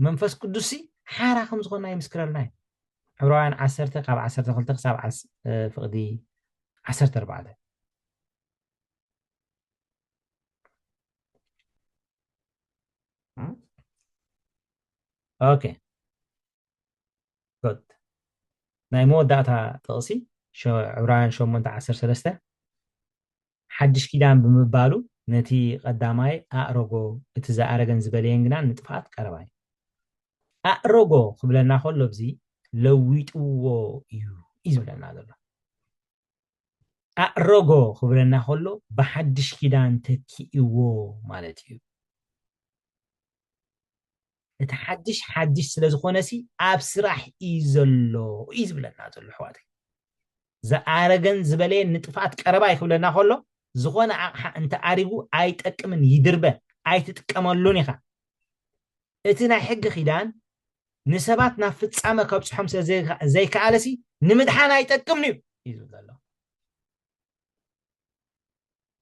መንፈስ ቅዱስ ሓራ ከም ዝኾና ይምስክረልና عبران 10 قاب 10 خلت حساب فقدي 10 4 اوكي جود ناي موداتا تقصي شو عبران شو من 10 3 حدش كيدان بمبالو نتي قداماي أروجو اتزارجن زبالينجنا نتفات كرباي أروجو قبلنا خلو بزي لويت و يو إزبلنا دلو أروجو قبلنا خلو بحدش كيدان تكيو مالتيو تحدش حدش سلازخونسي أبسرح إزلو إزبلنا دلو حواتي زارجن زبالين نتفات كرباي قبلنا خلو زخون أنت أريجو أيتأكمن يدربه أيتتكملون يخا إتنا حق خيدان نسبات نافت عما كبس حمسة زي كعلسي نمدحنا يتأكمني يزود الله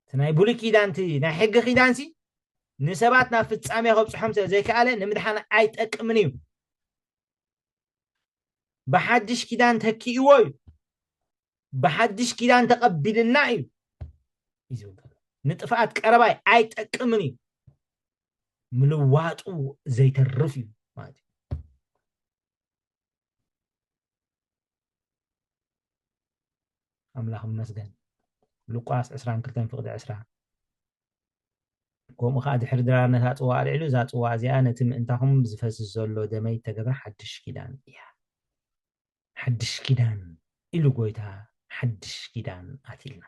تناي بولي خيدان تي نا حق خيدان سي نسبات نافت عما كبس حمسة زي كعلة نمدحنا يتأكمني بحدش خيدان تكي وي بحدش خيدان تقبل النايم يزود الله نتفات كرباي يتأكمني ملواتو زي ترفي مادي أملاهم مسجن لوقاس 20 كلتين فقد 10 كوم خاد حردرا نتات وعلى ذات وازيانة انتهم بزفز الزولو دمي تجبر حدش كيدان حدش كيدان إلو قويتها حدش كيدان أتينا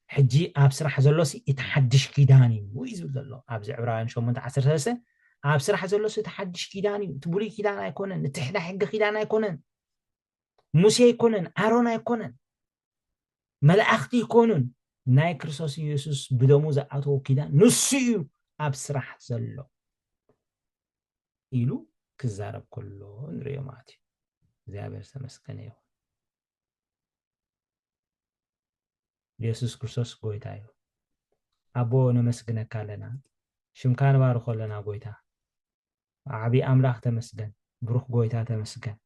حجي أبصر زلوسي يتحدش كيداني ويزو زلو أبز عبران شو من تعسر سلسة أبصر زلوسي يتحدش كيداني تبولي كيدان يكونن نتحدى حق كيدان يكونن موسى يكونن أرون يكونن ملأختي يكونن ناي كريستوس يسوس بدمو زعاتو كيدان نسيو أبصر زلو إلو كزارب كله نريو ماتي እግዚአብሔር ተመስገን ይሁን ኢየሱስ ክርስቶስ ጎይታ ይሁን አቦ ነመስግነካ ኣለና ሽምካ ንባርኾ ኣለና ጎይታ ዓቢ ኣምላኽ ተመስገን ብሩኽ ጎይታ ተመስገን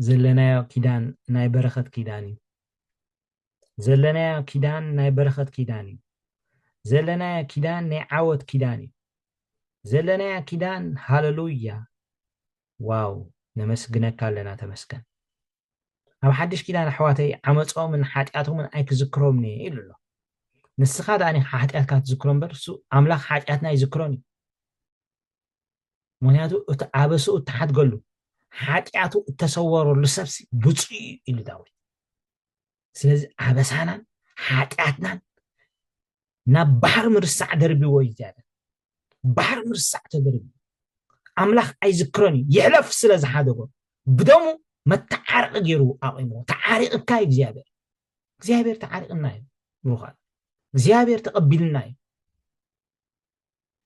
ዘለናዮ ኪዳን ናይ በረኸት ኪዳን እዩ ዘለናዮ ኪዳን ናይ በረኸት ኪዳን እዩ ዘለናዮ ኪዳን ናይ ዓወት ኪዳን እዩ ዘለናዮ ኪዳን ሃሌሉያ واو نمسجنك لنا تمسكن أو حدش كده أنا حواتي عمتهم من حاجاتهم من أيك ذكروني إلا لا نسخاد أنا حاجات كات ذكرون برسو أملاك حاجاتنا يذكروني مهنياتو عبسو تحت قلو حاجاتو تصوروا لسبسي بطري إلي داوي سلازي عبسانا حاجاتنا نبحر مرسع دربي ويجانا بحر مرسع دربي أملاخ أي ذكرني يحلف سلازة حدقه بدمو ما تعارق جيرو أقيمو تعارق كاي زيابير تعارق النايم روخان زيابير تقبل النايم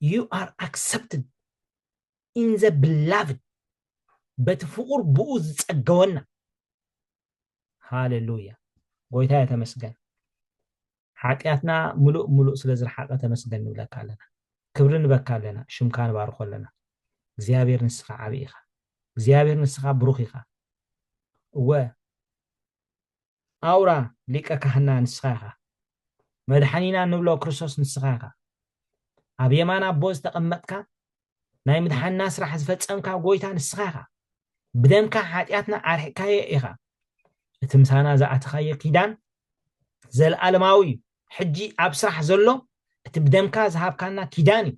you are accepted in the beloved بتفور بوز تقونا هاليلويا قويتها تمسجن حاتياتنا ملؤ سلازة حقا تمسجن لك لنا كبرن بك لنا شمكان بارخو لنا እግዚአብሔር ንስኻ ዓቢኻ እግዚአብሔር ንስኻ ብሩኽ ኢኻ አውራ ሊቀ ካህና ንስኻ ኢኻ መድሓኒና ንብሎ ክርስቶስ ንስኻ ኢኻ ኣብ የማን ኣቦ ዝተቐመጥካ ናይ ምድሓንና ስራሕ ዝፈፀምካ ጎይታ ንስኻ ኢኻ ብደምካ ሓጢኣትና ኣርሒቕካዮ ኢኻ እቲ ምሳና ዝኣተኻዮ ኪዳን ዘለኣለማዊ እዩ ሕጂ ኣብ ስራሕ ዘሎ እቲ ብደምካ ዝሃብካና ኪዳን እዩ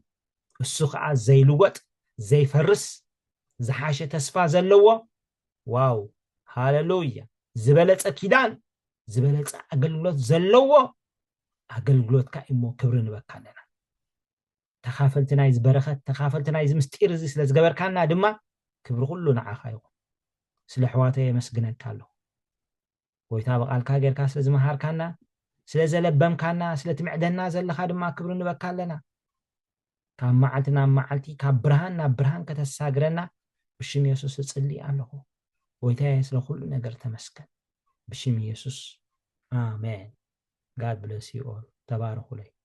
እሱ ከዓ ዘይልወጥ زي فرس زحاشة تسفى زلوة واو هاللويا زبلت أكيدان زبلت أقلقلوت زلوة أقلقلوت كائمو كبرن بكاننا تخافلت نايز برخت تخافلت نايز مستير زي سلاز قبر كاننا دما كبر كله نعاخايو سلحواتي مسجنا كالو ويتابق الكا غير كاس لازم هار كاننا سلاز لبم كاننا سلت معدنا زل خادم ما كبرن بكاننا كان معلتنا معلتي كبرهان برهان كتساغرنا بشم يسوس تصلي الله ويتاي سلو كل نجر تمسكن بشم يسوس آمين God bless you all تبارك الله